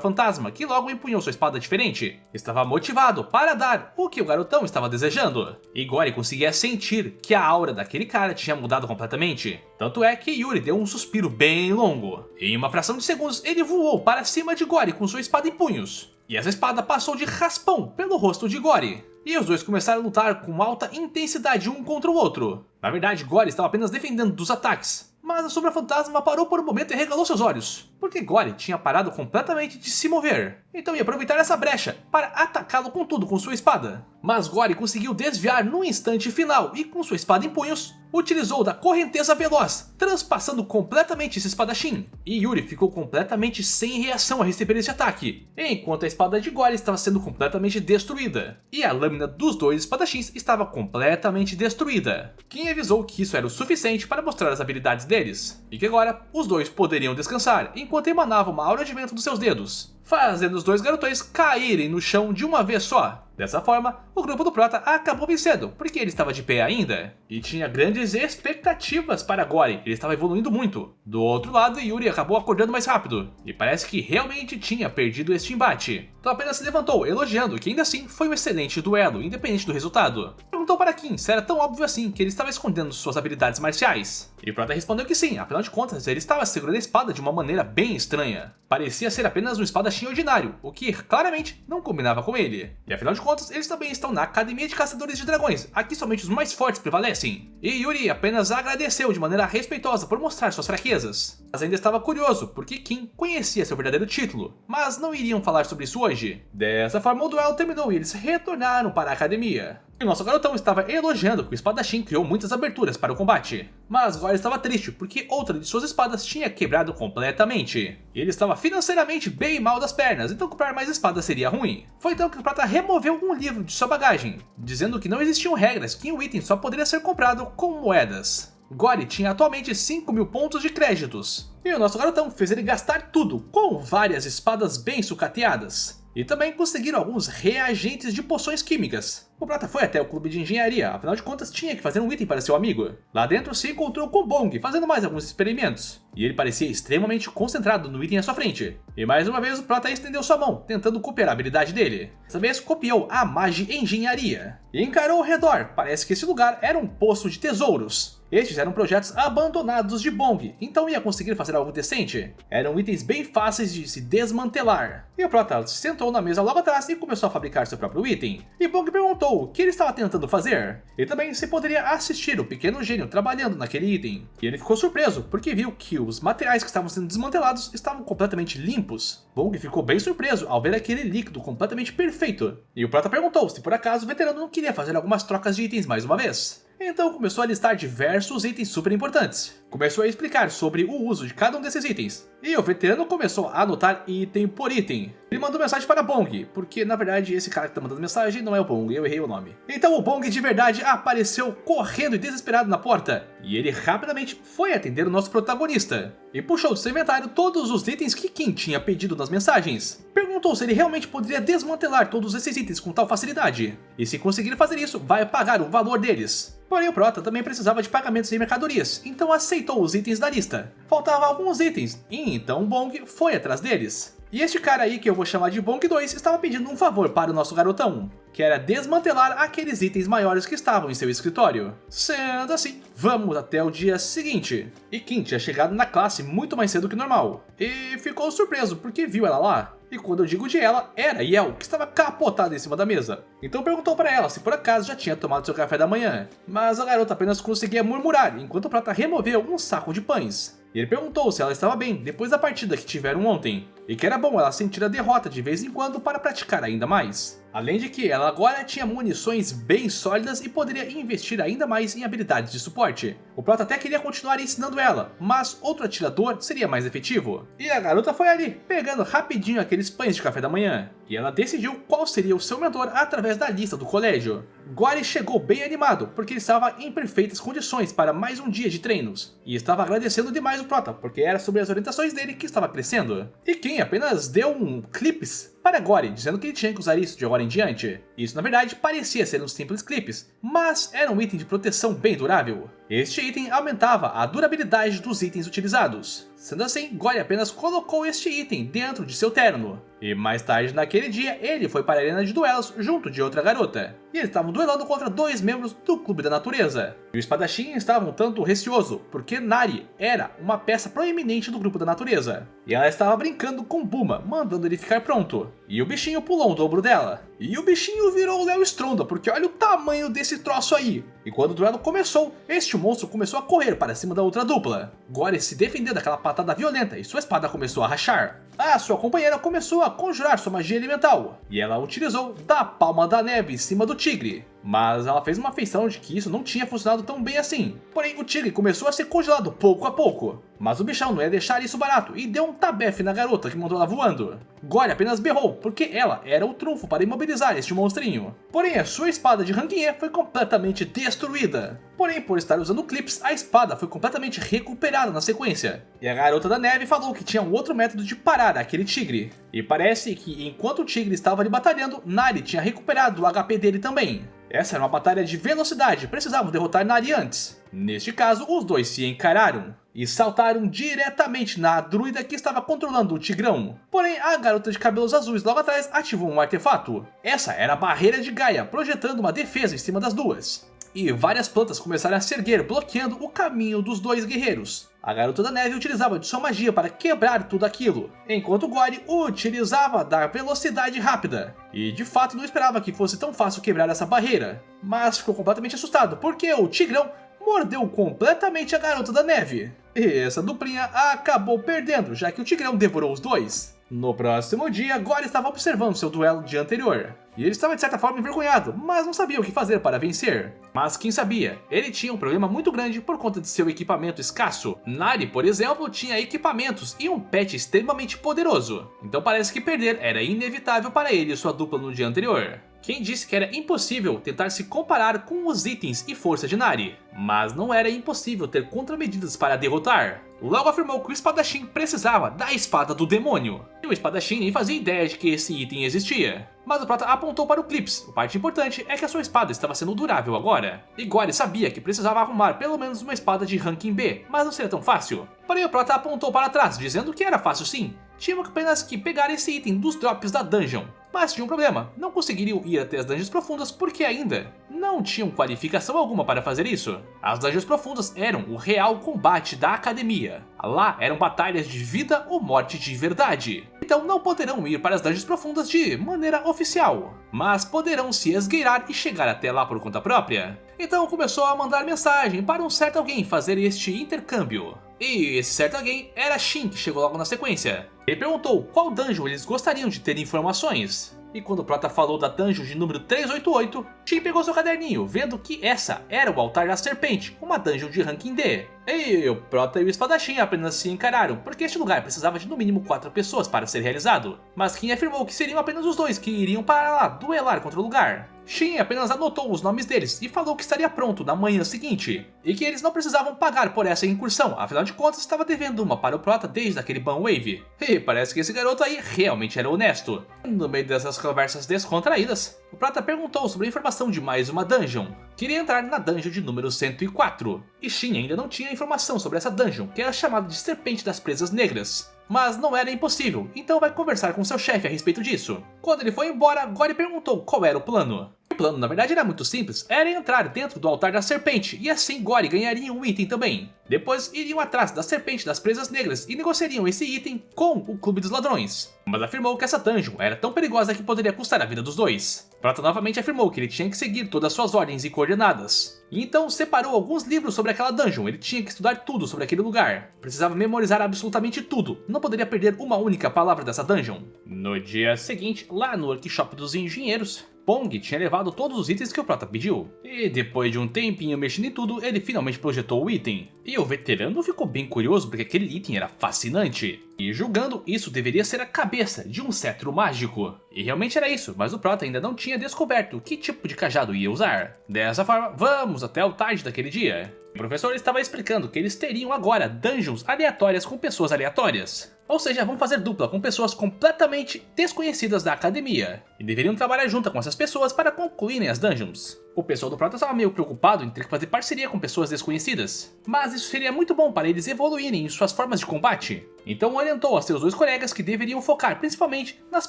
Fantasma, que logo empunhou sua espada diferente. Estava motivado para dar o que o garotão estava desejando. E Gory conseguia sentir que a aura daquele cara tinha mudado completamente. Tanto é que Yuri deu um suspiro bem longo. E em uma fração de segundos ele voou para cima de Gory com sua espada em punhos. E essa espada passou de raspão pelo rosto de Gory. E os dois começaram a lutar com alta intensidade um contra o outro. Na verdade, Gory estava apenas defendendo dos ataques. Mas a Sombra Fantasma parou por um momento e regalou seus olhos, porque Gory tinha parado completamente de se mover. Então ia aproveitar essa brecha para atacá-lo com tudo com sua espada. Mas Gory conseguiu desviar no instante final e com sua espada em punhos, utilizou da correnteza veloz, transpassando completamente esse espadachim. E Yuri ficou completamente sem reação a receber esse ataque, enquanto a espada de Gory estava sendo completamente destruída. E a lâmina dos dois espadachins estava completamente destruída. Quem avisou que isso era o suficiente para mostrar as habilidades deles, e que agora os dois poderiam descansar enquanto emanava uma aura de vento dos seus dedos, fazendo os dois garotões caírem no chão de uma vez só. Dessa forma, o grupo do prota acabou vencendo, porque ele estava de pé ainda, e tinha grandes expectativas para Gory, ele estava evoluindo muito. Do outro lado, Yuri acabou acordando mais rápido, e parece que realmente tinha perdido este embate. Então apenas se levantou, elogiando que ainda assim foi um excelente duelo, independente do resultado. Perguntou para Kim se era tão óbvio assim que ele estava escondendo suas habilidades marciais. E o prota respondeu que sim, afinal de contas ele estava segurando a espada de uma maneira bem estranha. Parecia ser apenas um espadachim espadachim ordinário, o que claramente não combinava com ele. E afinal de contas, eles também estão na Academia de Caçadores de Dragões, aqui somente os mais fortes prevalecem. E Yuri apenas agradeceu de maneira respeitosa por mostrar suas fraquezas. Mas ainda estava curioso, porque Kim conhecia seu verdadeiro título, mas não iriam falar sobre isso hoje. Dessa forma, o duelo terminou e eles retornaram para a academia. E nosso garotão estava elogiando que o espadachim criou muitas aberturas para o combate. Mas agora estava triste, porque outra de suas espadas tinha quebrado completamente. E ele estava financeiramente bem mal das pernas, então comprar mais espadas seria ruim. Foi então que o Prata removeu um livro de sua bagagem, dizendo que não existiam regras, que o item só poderia ser comprado com moedas. Gory tinha atualmente 5.000 pontos de créditos. E o nosso garotão fez ele gastar tudo, com várias espadas bem sucateadas. E também conseguiram alguns reagentes de poções químicas. O Prata foi até o clube de engenharia, afinal de contas tinha que fazer um item para seu amigo. Lá dentro se encontrou com Bong, fazendo mais alguns experimentos. E ele parecia extremamente concentrado no item à sua frente. E mais uma vez o Prata estendeu sua mão, tentando copiar a habilidade dele. Dessa vez copiou a Magi Engenharia. E encarou ao redor, parece que esse lugar era um poço de tesouros. Estes eram projetos abandonados de Bong, então ia conseguir fazer algo decente. Eram itens bem fáceis de se desmantelar. E o Prata se sentou na mesa logo atrás e começou a fabricar seu próprio item. E Bong perguntou o que ele estava tentando fazer. E também se poderia assistir o pequeno gênio trabalhando naquele item. E ele ficou surpreso, porque viu que os materiais que estavam sendo desmantelados estavam completamente limpos. Bong ficou bem surpreso ao ver aquele líquido completamente perfeito. E o Prata perguntou se por acaso o veterano não queria fazer algumas trocas de itens mais uma vez. Então começou a listar diversos itens super importantes. Começou a explicar sobre o uso de cada um desses itens. E o veterano começou a anotar item por item. Ele mandou mensagem para Bong, porque na verdade esse cara que tá mandando mensagem não é o Bong, eu errei o nome. Então o Bong de verdade apareceu correndo e desesperado na porta. E ele rapidamente foi atender o nosso protagonista. E puxou do seu inventário todos os itens que Kim tinha pedido nas mensagens. Perguntou se ele realmente poderia desmantelar todos esses itens com tal facilidade. E se conseguir fazer isso, vai pagar o valor deles. Porém o Prota também precisava de pagamentos em mercadorias, então aceitou os itens da lista. Faltavam alguns itens, e então Bong foi atrás deles. E este cara aí, que eu vou chamar de Bong 2, estava pedindo um favor para o nosso garotão, que era desmantelar aqueles itens maiores que estavam em seu escritório. Sendo assim, vamos até o dia seguinte. E Kim tinha chegado na classe muito mais cedo que normal, e ficou surpreso porque viu ela lá. E quando eu digo de ela, era Yel, que estava capotada em cima da mesa. Então perguntou para ela se por acaso já tinha tomado seu café da manhã. Mas a garota apenas conseguia murmurar, enquanto o Prata removeu um saco de pães. E ele perguntou se ela estava bem depois da partida que tiveram ontem, e que era bom ela sentir a derrota de vez em quando para praticar ainda mais. Além de que ela agora tinha munições bem sólidas e poderia investir ainda mais em habilidades de suporte. O Prata até queria continuar ensinando ela, mas outro atirador seria mais efetivo. E a garota foi ali, pegando rapidinho aqueles pães de café da manhã. E ela decidiu qual seria o seu mentor através da lista do colégio. Gory chegou bem animado, porque ele estava em perfeitas condições para mais um dia de treinos. E estava agradecendo demais o Prota, porque era sobre as orientações dele que estava crescendo. E Kim apenas deu um clips para Gory, dizendo que ele tinha que usar isso de agora em diante. Isso na verdade parecia ser um simples clips, mas era um item de proteção bem durável. Este item aumentava a durabilidade dos itens utilizados. Sendo assim, Gory apenas colocou este item dentro de seu terno. E mais tarde naquele dia, ele foi para a arena de duelos junto de outra garota. E eles estavam duelando contra dois membros do Clube da Natureza. E o espadachim estava um tanto receoso, porque Nari era uma peça proeminente do Grupo da Natureza. E ela estava brincando com Buma, mandando ele ficar pronto. E o bichinho pulou o dobro dela. E o bichinho virou o Léo Stronda, porque olha o tamanho desse troço aí. E quando o duelo começou, este monstro começou a correr para cima da outra dupla. Gory se defendeu daquela patada violenta e sua espada começou a rachar. A sua companheira começou a conjurar sua magia elemental, e ela utilizou da palma da neve em cima do tigre. Mas ela fez uma feição de que isso não tinha funcionado tão bem assim. Porém, o tigre começou a ser congelado pouco a pouco. Mas o bichão não ia deixar isso barato e deu um tabefe na garota que mandou ela voando. Gory apenas berrou, porque ela era o trunfo para imobilizar este monstrinho. Porém, a sua espada de ranguinha foi completamente destruída. Porém, por estar usando clips, a espada foi completamente recuperada na sequência. E a garota da neve falou que tinha um outro método de parar aquele tigre. E parece que enquanto o tigre estava ali batalhando, Nari tinha recuperado o HP dele também. Essa era uma batalha de velocidade, precisavam derrotar Nari antes. Neste caso, os dois se encararam e saltaram diretamente na druida que estava controlando o tigrão. Porém, a garota de cabelos azuis logo atrás ativou um artefato. Essa era a barreira de Gaia, projetando uma defesa em cima das duas. E várias plantas começaram a se erguer, bloqueando o caminho dos dois guerreiros. A Garota da Neve utilizava de sua magia para quebrar tudo aquilo, enquanto Gory utilizava da velocidade rápida. E de fato não esperava que fosse tão fácil quebrar essa barreira, mas ficou completamente assustado porque o Tigrão mordeu completamente a Garota da Neve. E essa duplinha acabou perdendo, já que o Tigrão devorou os dois. No próximo dia, Gory estava observando seu duelo do dia anterior. E ele estava de certa forma envergonhado, mas não sabia o que fazer para vencer. Mas quem sabia, ele tinha um problema muito grande por conta de seu equipamento escasso. Nari, por exemplo, tinha equipamentos e um pet extremamente poderoso. Então parece que perder era inevitável para ele e sua dupla no dia anterior. Quem disse que era impossível tentar se comparar com os itens e força de Nari? Mas não era impossível ter contramedidas para derrotar. Logo afirmou que o espadachim precisava da espada do demônio. E o espadachim nem fazia ideia de que esse item existia. Mas o Prota apontou para o Clips. A parte importante é que a sua espada estava sendo durável agora. E Gory sabia que precisava arrumar pelo menos uma espada de ranking B, mas não seria tão fácil. Porém o Prota apontou para trás, dizendo que era fácil sim. Tinham apenas que pegar esse item dos drops da dungeon. Mas tinha um problema, não conseguiriam ir até as dungeons profundas porque ainda não tinham qualificação alguma para fazer isso. As dungeons profundas eram o real combate da academia. Lá eram batalhas de vida ou morte de verdade. Então não poderão ir para as dungeons profundas de maneira oficial, mas poderão se esgueirar e chegar até lá por conta própria. Então começou a mandar mensagem para um certo alguém fazer este intercâmbio. E esse certo alguém era Shin, que chegou logo na sequência. Ele perguntou qual dungeon eles gostariam de ter informações. E quando o Prota falou da dungeon de número 388, Shin pegou seu caderninho, vendo que essa era o Altar da Serpente, uma dungeon de ranking D. E o Prota e o espadachim apenas se encararam, porque este lugar precisava de no mínimo 4 pessoas para ser realizado. Mas Kim afirmou que seriam apenas os dois que iriam para lá duelar contra o lugar. Shin apenas anotou os nomes deles e falou que estaria pronto na manhã seguinte, e que eles não precisavam pagar por essa incursão, afinal de contas estava devendo uma para o Prota desde aquele Banwave. E parece que esse garoto aí realmente era honesto. No meio dessas conversas descontraídas, o Prota perguntou sobre a informação de mais uma dungeon. Queria entrar na dungeon de número 104, e Shin ainda não tinha informação sobre essa dungeon, que era chamada de Serpente das Presas Negras. Mas não era impossível, então vai conversar com seu chefe a respeito disso. Quando ele foi embora, Gory perguntou qual era o plano. O plano na verdade era muito simples, era entrar dentro do Altar da Serpente, e assim Gory ganharia um item também. Depois iriam atrás da Serpente das Presas Negras e negociariam esse item com o Clube dos Ladrões. Mas afirmou que essa dungeon era tão perigosa que poderia custar a vida dos dois. Prota novamente afirmou que ele tinha que seguir todas suas ordens e coordenadas. E então separou alguns livros sobre aquela dungeon, ele tinha que estudar tudo sobre aquele lugar. Precisava memorizar absolutamente tudo, não poderia perder uma única palavra dessa dungeon. No dia seguinte, lá no workshop dos engenheiros, Pong tinha levado todos os itens que o Prota pediu. E depois de um tempinho mexendo em tudo, ele finalmente projetou o item. E o veterano ficou bem curioso porque aquele item era fascinante. E julgando, isso deveria ser a cabeça de um cetro mágico. E realmente era isso, mas o Prota ainda não tinha descoberto que tipo de cajado ia usar. Dessa forma, vamos até o tarde daquele dia. O professor estava explicando que eles teriam agora dungeons aleatórias com pessoas aleatórias. Ou seja, vão fazer dupla com pessoas completamente desconhecidas da academia. E deveriam trabalhar junto com essas pessoas para concluírem as dungeons. O pessoal do Prota estava meio preocupado em ter que fazer parceria com pessoas desconhecidas. Mas isso seria muito bom para eles evoluírem em suas formas de combate. Então orientou a seus dois colegas que deveriam focar principalmente nas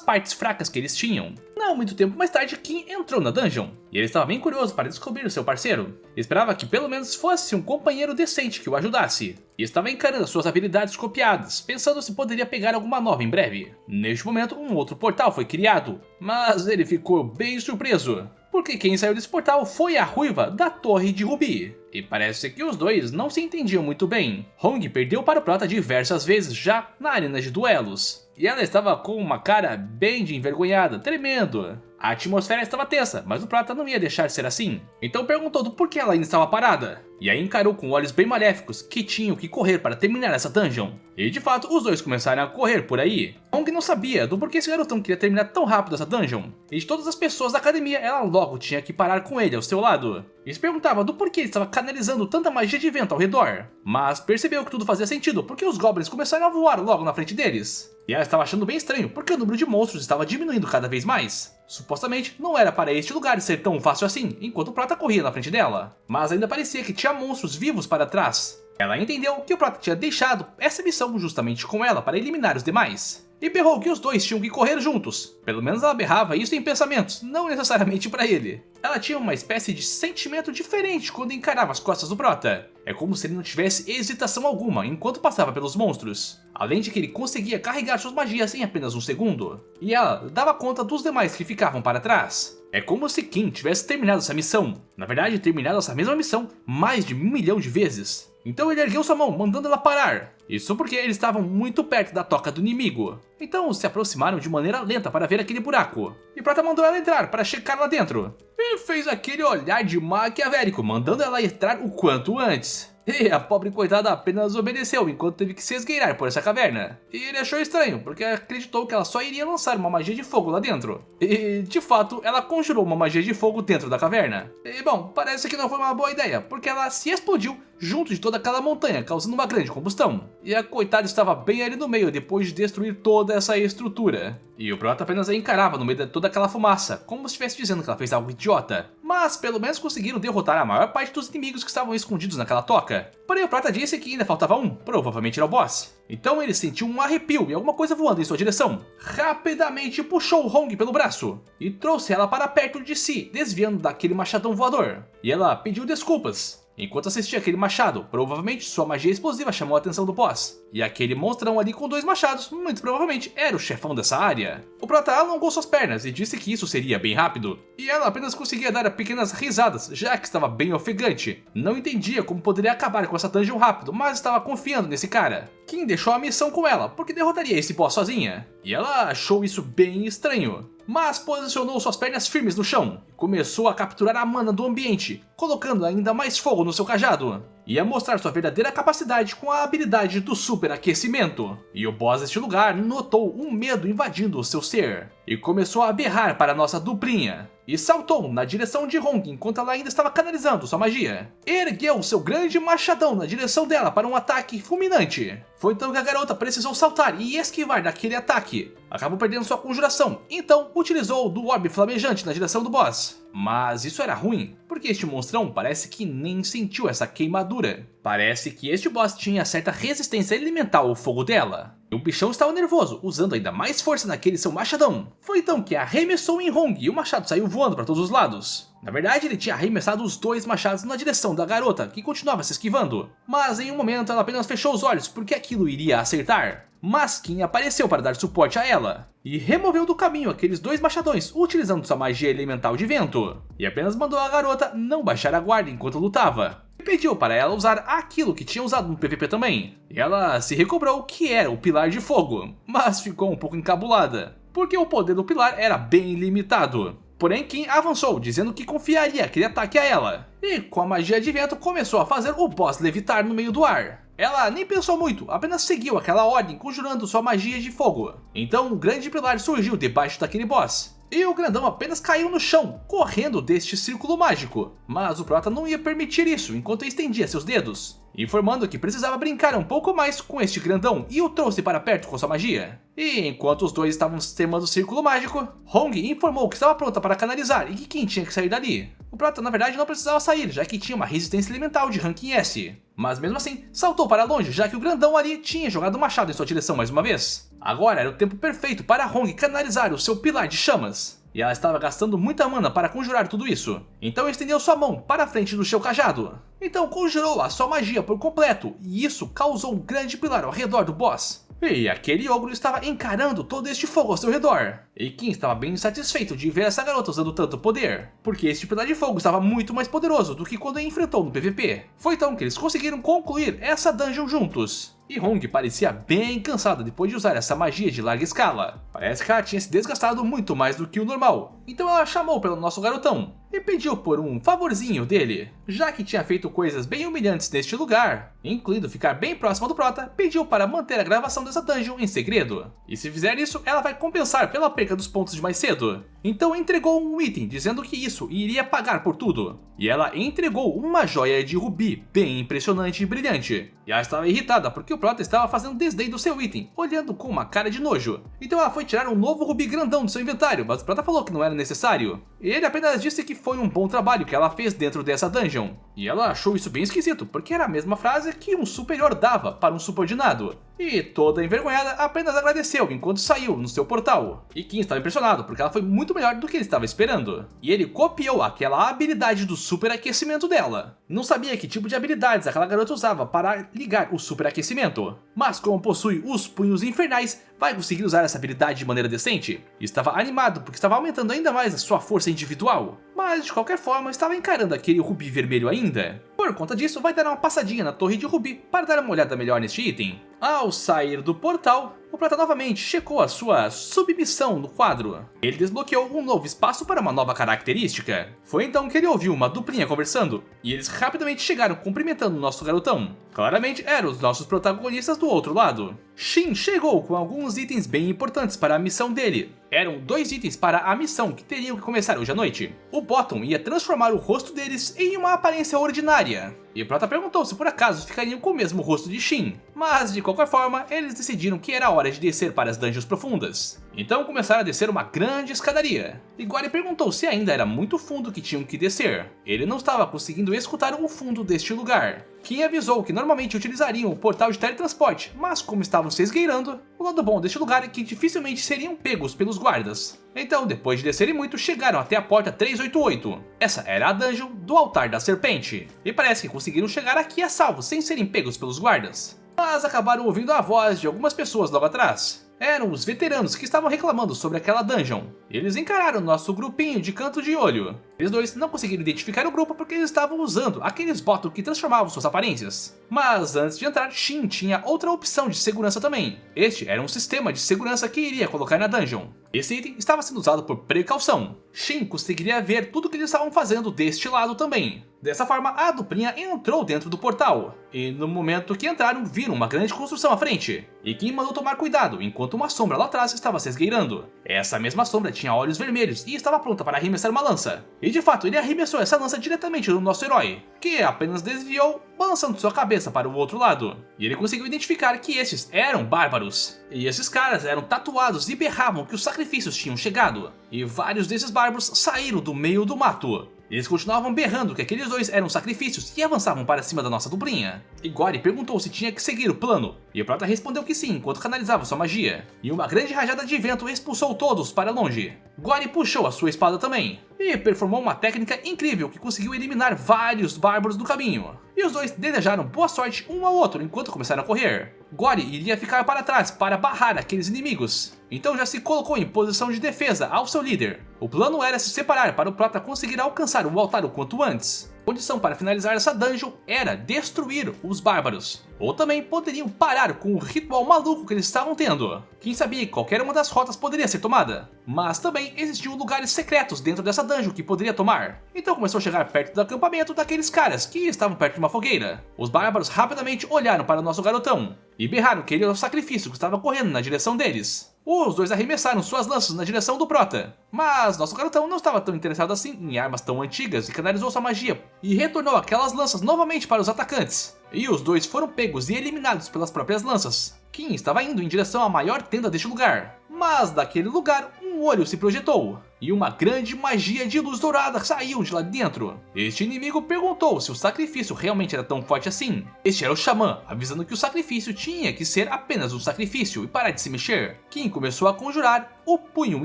partes fracas que eles tinham. Não muito tempo mais tarde, Kim entrou na dungeon. E ele estava bem curioso para descobrir o seu parceiro. Esperava que pelo menos fosse um companheiro decente que o ajudasse. E estava encarando suas habilidades copiadas, pensando se poderia pegar alguma nova em breve. Neste momento, um outro portal foi criado, mas ele ficou bem surpreso, porque quem saiu desse portal foi a ruiva da Torre de Rubi. E parece que os dois não se entendiam muito bem. Hong perdeu para o Prota diversas vezes já na arena de duelos. E ela estava com uma cara bem de envergonhada, tremendo. A atmosfera estava tensa, mas o Prota não ia deixar ser assim. Então perguntou do porquê ela ainda estava parada. E aí encarou com olhos bem maléficos que tinham que correr para terminar essa dungeon. E de fato, os dois começaram a correr por aí. Hong não sabia do porquê esse garotão queria terminar tão rápido essa dungeon. E de todas as pessoas da academia, ela logo tinha que parar com ele ao seu lado. E se perguntava do porquê ele estava canalizando tanta magia de vento ao redor. Mas percebeu que tudo fazia sentido, porque os goblins começaram a voar logo na frente deles. E ela estava achando bem estranho, porque o número de monstros estava diminuindo cada vez mais. Supostamente não era para este lugar ser tão fácil assim, enquanto o Prota corria na frente dela. Mas ainda parecia que tinha monstros vivos para trás. Ela entendeu que o Prota tinha deixado essa missão justamente com ela para eliminar os demais. E berrou que os dois tinham que correr juntos. Pelo menos ela berrava isso em pensamentos, não necessariamente para ele. Ela tinha uma espécie de sentimento diferente quando encarava as costas do Prota. É como se ele não tivesse hesitação alguma enquanto passava pelos monstros. Além de que ele conseguia carregar suas magias em apenas um segundo. E ela dava conta dos demais que ficavam para trás. É como se Kim tivesse terminado essa missão. Na verdade, terminado essa mesma missão mais de 1 milhão de vezes. Então ele ergueu sua mão, mandando ela parar. Isso porque eles estavam muito perto da toca do inimigo. Então se aproximaram de maneira lenta para ver aquele buraco. E Prota mandou ela entrar para checar lá dentro. E fez aquele olhar de maquiavélico, mandando ela entrar o quanto antes. E a pobre coitada apenas obedeceu enquanto teve que se esgueirar por essa caverna. E ele achou estranho, porque acreditou que ela só iria lançar uma magia de fogo lá dentro. E de fato, ela conjurou uma magia de fogo dentro da caverna. E bom, parece que não foi uma boa ideia, porque ela se explodiu junto de toda aquela montanha, causando uma grande combustão. E a coitada estava bem ali no meio depois de destruir toda essa estrutura. E o Prota apenas a encarava no meio de toda aquela fumaça, como se estivesse dizendo que ela fez algo idiota. Mas pelo menos conseguiram derrotar a maior parte dos inimigos que estavam escondidos naquela toca. Porém o Prota disse que ainda faltava um, provavelmente era o boss. Então ele sentiu um arrepio e alguma coisa voando em sua direção. Rapidamente puxou Hong pelo braço e trouxe ela para perto de si, desviando daquele machadão voador. E ela pediu desculpas. Enquanto assistia aquele machado, provavelmente sua magia explosiva chamou a atenção do boss. E aquele monstrão ali com 2 machados, muito provavelmente era o chefão dessa área. O Prota alongou suas pernas e disse que isso seria bem rápido. E ela apenas conseguia dar pequenas risadas, já que estava bem ofegante. Não entendia como poderia acabar com essa dungeon rápido, mas estava confiando nesse cara. Kim deixou a missão com ela, porque derrotaria esse boss sozinha. E ela achou isso bem estranho. Mas posicionou suas pernas firmes no chão e começou a capturar a mana do ambiente, colocando ainda mais fogo no seu cajado. Ia mostrar sua verdadeira capacidade com a habilidade do superaquecimento. E o boss deste lugar notou um medo invadindo o seu ser e começou a berrar para nossa duplinha. E saltou na direção de Hong enquanto ela ainda estava canalizando sua magia. Ergueu seu grande machadão na direção dela para um ataque fulminante. Foi então que a garota precisou saltar e esquivar daquele ataque. Acabou perdendo sua conjuração, então utilizou do orbe flamejante na direção do boss. Mas isso era ruim, porque este monstrão parece que nem sentiu essa queimadura. Parece que este boss tinha certa resistência elemental ao fogo dela. E o bichão estava nervoso, usando ainda mais força naquele seu machadão. Foi então que arremessou em Hong e o machado saiu voando para todos os lados. Na verdade, ele tinha arremessado os 2 machados na direção da garota, que continuava se esquivando. Mas em um momento ela apenas fechou os olhos porque aquilo iria acertar. Mas Kim apareceu para dar suporte a ela e removeu do caminho aqueles 2 machadões utilizando sua magia elemental de vento. E apenas mandou a garota não baixar a guarda enquanto lutava. E pediu para ela usar aquilo que tinha usado no PVP também. E ela se recobrou que era o Pilar de Fogo, mas ficou um pouco encabulada, porque o poder do Pilar era bem limitado. Porém, Kim avançou, dizendo que confiaria aquele ataque a ela. E com a magia de vento começou a fazer o boss levitar no meio do ar. Ela nem pensou muito, apenas seguiu aquela ordem conjurando sua magia de fogo. Então um grande pilar surgiu debaixo daquele boss. E o grandão apenas caiu no chão, correndo deste círculo mágico. Mas o Prota não ia permitir isso enquanto estendia seus dedos, informando que precisava brincar um pouco mais com este grandão e o trouxe para perto com sua magia. E enquanto os dois estavam sistemando o círculo mágico, Hong informou que estava pronta para canalizar e que Kim tinha que sair dali. O Prota na verdade não precisava sair, já que tinha uma resistência elemental de ranking S. Mas mesmo assim, saltou para longe, já que o grandão ali tinha jogado o machado em sua direção mais uma vez. Agora era o tempo perfeito para Hong canalizar o seu pilar de chamas. E ela estava gastando muita mana para conjurar tudo isso. Então estendeu sua mão para a frente do seu cajado. Então conjurou a sua magia por completo, e isso causou um grande pilar ao redor do boss. E aquele ogro estava encarando todo este fogo ao seu redor. E Kim estava bem insatisfeito de ver essa garota usando tanto poder, porque este pilar de fogo estava muito mais poderoso do que quando a enfrentou no PVP. Foi então que eles conseguiram concluir essa dungeon juntos. E Hong parecia bem cansada depois de usar essa magia de larga escala. Parece que ela tinha se desgastado muito mais do que o normal. Então ela chamou pelo nosso garotão e pediu por um favorzinho dele. Já que tinha feito coisas bem humilhantes neste lugar, incluindo ficar bem próxima do Prota, pediu para manter a gravação dessa dungeon em segredo. E se fizer isso, ela vai compensar pela perca dos pontos de mais cedo. Então entregou um item dizendo que isso iria pagar por tudo. E ela entregou uma joia de rubi bem impressionante e brilhante. E ela estava irritada porque o Prota estava fazendo desdém do seu item, olhando com uma cara de nojo. Então ela foi tirar um novo rubi grandão do seu inventário, mas o Prota falou que não era necessário. E ele apenas disse que foi um bom trabalho que ela fez dentro dessa dungeon. E ela achou isso bem esquisito, porque era a mesma frase que um superior dava para um subordinado. E toda envergonhada apenas agradeceu enquanto saiu no seu portal. E Kim estava impressionado, porque ela foi muito melhor do que ele estava esperando. E ele copiou aquela habilidade do superaquecimento dela. Não sabia que tipo de habilidades aquela garota usava para ligar o superaquecimento, mas como possui os punhos infernais, vai conseguir usar essa habilidade de maneira decente. E estava animado porque estava aumentando ainda mais a sua força individual. Mas de qualquer forma estava encarando aquele rubi vermelho ainda. Por conta disso, vai dar uma passadinha na torre de rubi para dar uma olhada melhor neste item. Ao sair do portal, o Prota novamente checou a sua submissão no quadro. Ele desbloqueou um novo espaço para uma nova característica. Foi então que ele ouviu uma duplinha conversando, e eles rapidamente chegaram cumprimentando o nosso garotão. Claramente eram os nossos protagonistas do outro lado. Shin chegou com alguns itens bem importantes para a missão dele. Eram 2 itens para a missão que teriam que começar hoje à noite. O Bottom ia transformar o rosto deles em uma aparência ordinária. E o Prota perguntou se por acaso ficariam com o mesmo rosto de Shin. Mas de qualquer forma, eles decidiram que era hora de descer para as dungeons profundas. Então começaram a descer uma grande escadaria. E Gory perguntou se ainda era muito fundo que tinham que descer. Ele não estava conseguindo escutar o fundo deste lugar. Kim avisou que normalmente utilizariam o portal de teletransporte, mas como estavam se esgueirando, o lado bom deste lugar é que dificilmente seriam pegos pelos guardas. Então, depois de descerem muito, chegaram até a porta 388. Essa era a dungeon do Altar da Serpente. E parece que conseguiram chegar aqui a salvo, sem serem pegos pelos guardas. Mas acabaram ouvindo a voz de algumas pessoas logo atrás. Eram os veteranos que estavam reclamando sobre aquela dungeon. Eles encararam nosso grupinho de canto de olho. Eles dois não conseguiram identificar o grupo porque eles estavam usando aqueles bottom que transformavam suas aparências. Mas antes de entrar, Shin tinha outra opção de segurança também. Este era um sistema de segurança que iria colocar na dungeon. Esse item estava sendo usado por precaução. Shin conseguiria ver tudo o que eles estavam fazendo deste lado também. Dessa forma, a duplinha entrou dentro do portal. E no momento que entraram, viram uma grande construção à frente. E Kim mandou tomar cuidado, enquanto uma sombra lá atrás estava se esgueirando. Essa mesma sombra tinha olhos vermelhos e estava pronta para arremessar uma lança. E de fato, ele arremessou essa lança diretamente no nosso herói, que apenas desviou, balançando sua cabeça para o outro lado. E ele conseguiu identificar que esses eram bárbaros. E esses caras eram tatuados e berravam que os sacrifícios tinham chegado. E vários desses bárbaros saíram do meio do mato. Eles continuavam berrando que aqueles dois eram sacrifícios e avançavam para cima da nossa duplinha. E Gory perguntou se tinha que seguir o plano, e o Prota respondeu que sim enquanto canalizava sua magia. E uma grande rajada de vento expulsou todos para longe. Gory puxou a sua espada também, e performou uma técnica incrível que conseguiu eliminar vários bárbaros do caminho. E os dois desejaram boa sorte um ao outro enquanto começaram a correr. Gory iria ficar para trás para barrar aqueles inimigos, então já se colocou em posição de defesa ao seu líder. O plano era se separar para o Prota conseguir alcançar o altar o quanto antes. A condição para finalizar essa dungeon era destruir os bárbaros, ou também poderiam parar com o ritual maluco que eles estavam tendo. Quem sabia que qualquer uma das rotas poderia ser tomada, mas também existiam lugares secretos dentro dessa dungeon que poderia tomar. Então começou a chegar perto do acampamento daqueles caras que estavam perto de uma fogueira. Os bárbaros rapidamente olharam para o nosso garotão e berraram que ele era o sacrifício que estava correndo na direção deles. Os dois arremessaram suas lanças na direção do Prota, mas nosso garotão não estava tão interessado assim em armas tão antigas e canalizou sua magia e retornou aquelas lanças novamente para os atacantes. E os dois foram pegos e eliminados pelas próprias lanças. Kim estava indo em direção à maior tenda deste lugar, mas daquele lugar um olho se projetou e uma grande magia de luz dourada saiu de lá dentro. Este inimigo perguntou se o sacrifício realmente era tão forte assim. Este era o Xamã, avisando que o sacrifício tinha que ser apenas um sacrifício e parar de se mexer. Kim começou a conjurar o punho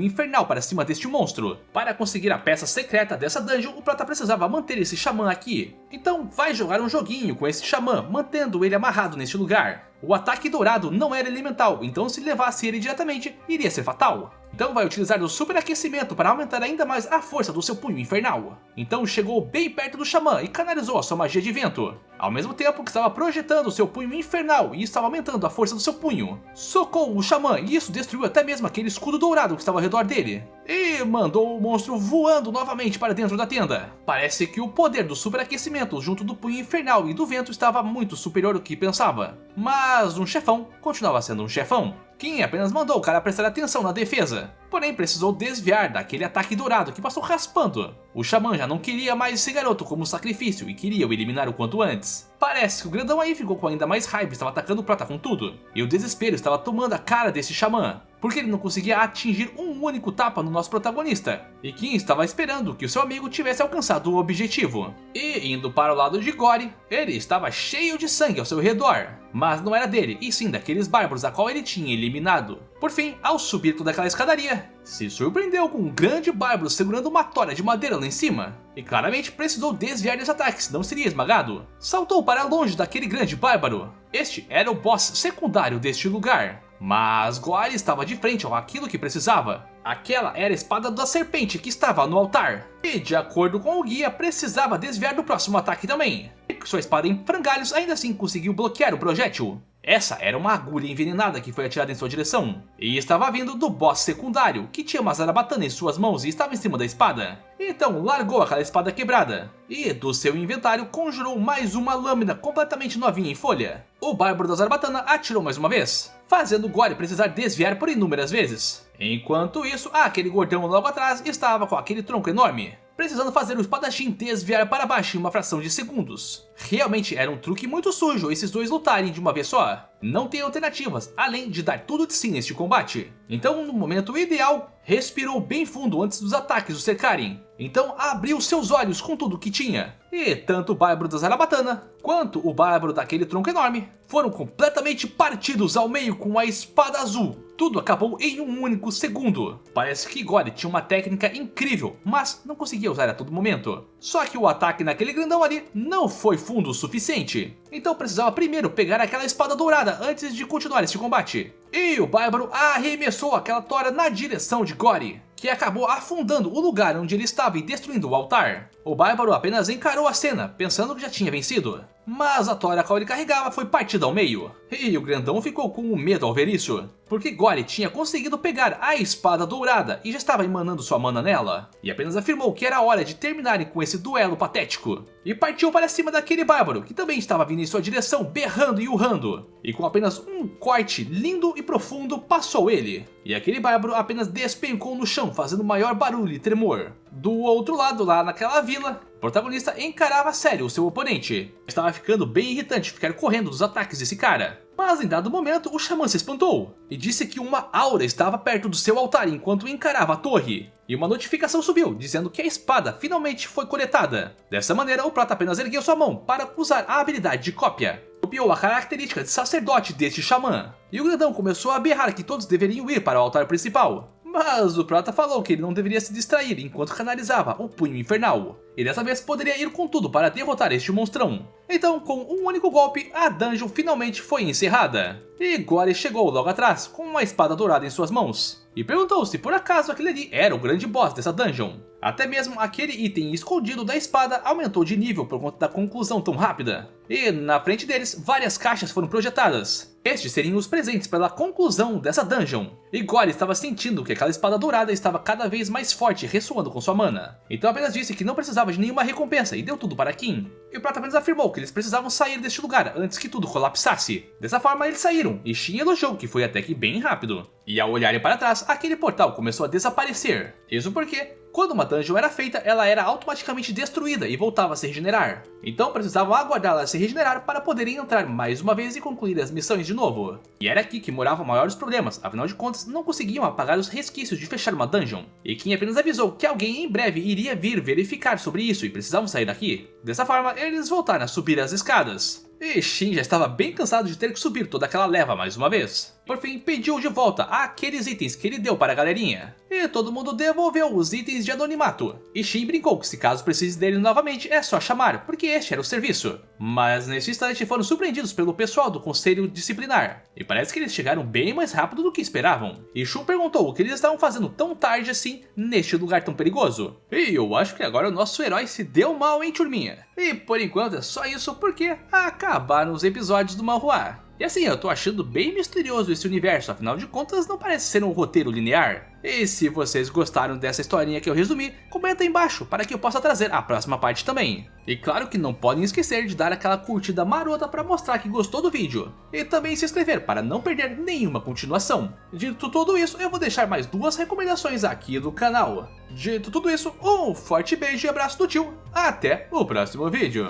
infernal para cima deste monstro. Para conseguir a peça secreta dessa dungeon, o Prota precisava manter esse Xamã aqui. Então vai jogar um joguinho com esse Xamã, mantendo ele amarrado neste lugar. O ataque dourado não era elemental, então se levasse ele diretamente, iria ser fatal. Então vai utilizar o superaquecimento para aumentar ainda mais a força do seu punho infernal. Então chegou bem perto do Xamã e canalizou a sua magia de vento, ao mesmo tempo que estava projetando o seu punho infernal e estava aumentando a força do seu punho. Socou o Xamã e isso destruiu até mesmo aquele escudo dourado que estava ao redor dele. E mandou o monstro voando novamente para dentro da tenda. Parece que o poder do superaquecimento junto do punho infernal e do vento estava muito superior ao que pensava. Mas um chefão continuava sendo um chefão. Kim apenas mandou o cara prestar atenção na defesa, porém precisou desviar daquele ataque dourado que passou raspando. O Xamã já não queria mais esse garoto como sacrifício e queria o eliminar o quanto antes. Parece que o grandão aí ficou com ainda mais raiva e estava atacando o Prota com tudo, e o desespero estava tomando a cara desse Xamã. porque ele não conseguia atingir um único tapa no nosso protagonista, e Kim estava esperando que o seu amigo tivesse alcançado o objetivo. E indo para o lado de Gory, ele estava cheio de sangue ao seu redor, mas não era dele, e sim daqueles bárbaros a qual ele tinha eliminado. Por fim, ao subir toda aquela escadaria, se surpreendeu com um grande bárbaro segurando uma tora de madeira lá em cima, e claramente precisou desviar dos ataques, não seria esmagado. Saltou para longe daquele grande bárbaro. Este era o boss secundário deste lugar, mas Gory estava de frente ao aquilo que precisava. Aquela era a espada da serpente que estava no altar, e de acordo com o guia, precisava desviar do próximo ataque também. E com sua espada em frangalhos, ainda assim conseguiu bloquear o projétil. Essa era uma agulha envenenada que foi atirada em sua direção, e estava vindo do boss secundário, que tinha uma zarabatana em suas mãos e estava em cima da espada. Então largou aquela espada quebrada, e do seu inventário conjurou mais uma lâmina completamente novinha em folha. O bárbaro da zarabatana atirou mais uma vez, fazendo Gory precisar desviar por inúmeras vezes. Enquanto isso, aquele gordão logo atrás estava com aquele tronco enorme, precisando fazer o espadachim desviar para baixo em uma fração de segundos. Realmente era um truque muito sujo esses dois lutarem de uma vez só. Não tem alternativas, além de dar tudo de si neste combate. Então, no momento ideal, respirou bem fundo antes dos ataques o cercarem. Então abriu seus olhos com tudo que tinha. E tanto o bárbaro da zarabatana, quanto o bárbaro daquele tronco enorme, foram completamente partidos ao meio com a espada azul. Tudo acabou em um único segundo. Parece que Gory tinha uma técnica incrível, mas não conseguia usar a todo momento. Só que o ataque naquele grandão ali não foi fundo o suficiente. Então precisava primeiro pegar aquela espada dourada antes de continuar este combate. E o bárbaro arremessou aquela tora na direção de Gory, que acabou afundando o lugar onde ele estava e destruindo o altar. O bárbaro apenas encarou a cena, pensando que já tinha vencido. Mas a tora a qual ele carregava foi partida ao meio, e o grandão ficou com medo ao ver isso, porque Gory tinha conseguido pegar a espada dourada e já estava emanando sua mana nela, e apenas afirmou que era hora de terminarem com esse duelo patético, e partiu para cima daquele bárbaro, que também estava vindo em sua direção berrando e urrando, e com apenas um corte lindo e profundo passou ele, e aquele bárbaro apenas despencou no chão fazendo maior barulho e tremor. Do outro lado, lá naquela vila, o protagonista encarava a sério o seu oponente. Estava ficando bem irritante ficar correndo dos ataques desse cara. Mas em dado momento o xamã se espantou e disse que uma aura estava perto do seu altar enquanto encarava a torre. E uma notificação subiu, dizendo que a espada finalmente foi coletada. Dessa maneira, o prata apenas ergueu sua mão para usar a habilidade de cópia. Copiou a característica de sacerdote deste xamã. E o grandão começou a berrar que todos deveriam ir para o altar principal. Mas o prata falou que ele não deveria se distrair enquanto canalizava o punho infernal. E dessa vez poderia ir com tudo para derrotar este monstrão. Então, com um único golpe, a dungeon finalmente foi encerrada. E Gory chegou logo atrás, com uma espada dourada em suas mãos. E perguntou se por acaso aquele ali era o grande boss dessa dungeon. Até mesmo aquele item escondido da espada aumentou de nível por conta da conclusão tão rápida. E na frente deles, várias caixas foram projetadas. Estes seriam os presentes pela conclusão dessa dungeon. E Gory estava sentindo que aquela espada dourada estava cada vez mais forte, ressoando com sua mana. Então apenas disse que não precisava de nenhuma recompensa e deu tudo para Kim. E o prata apenas afirmou que eles precisavam sair deste lugar antes que tudo colapsasse. Dessa forma eles saíram, e Shin elogiou que foi até que bem rápido. E ao olharem para trás, aquele portal começou a desaparecer. Isso porque, quando uma dungeon era feita, ela era automaticamente destruída e voltava a se regenerar. Então precisavam aguardar ela se regenerar para poderem entrar mais uma vez e concluir as missões de novo. E era aqui que moravam maiores problemas, afinal de contas não conseguiam apagar os resquícios de fechar uma dungeon. E Kim apenas avisou que alguém em breve iria vir verificar sobre isso e precisavam sair daqui. Dessa forma, eles voltaram a subir as escadas. E Shin já estava bem cansado de ter que subir toda aquela leva mais uma vez. Por fim, pediu de volta aqueles itens que ele deu para a galerinha. E todo mundo devolveu os itens de anonimato. E Shin brincou que se caso precise dele novamente é só chamar, porque este era o serviço. Mas nesse instante foram surpreendidos pelo pessoal do conselho disciplinar. E parece que eles chegaram bem mais rápido do que esperavam. E Shun perguntou o que eles estavam fazendo tão tarde assim neste lugar tão perigoso. E eu acho que agora o nosso herói se deu mal, hein, turminha? E por enquanto é só isso porque acabaram os episódios do manhwa. E assim, eu tô achando bem misterioso esse universo, afinal de contas não parece ser um roteiro linear. E se vocês gostaram dessa historinha que eu resumi, comenta aí embaixo para que eu possa trazer a próxima parte também. E claro que não podem esquecer de dar aquela curtida marota para mostrar que gostou do vídeo. E também se inscrever para não perder nenhuma continuação. Dito tudo isso, eu vou deixar mais 2 recomendações aqui do canal. Dito tudo isso, um forte beijo e abraço do tio. Até o próximo vídeo.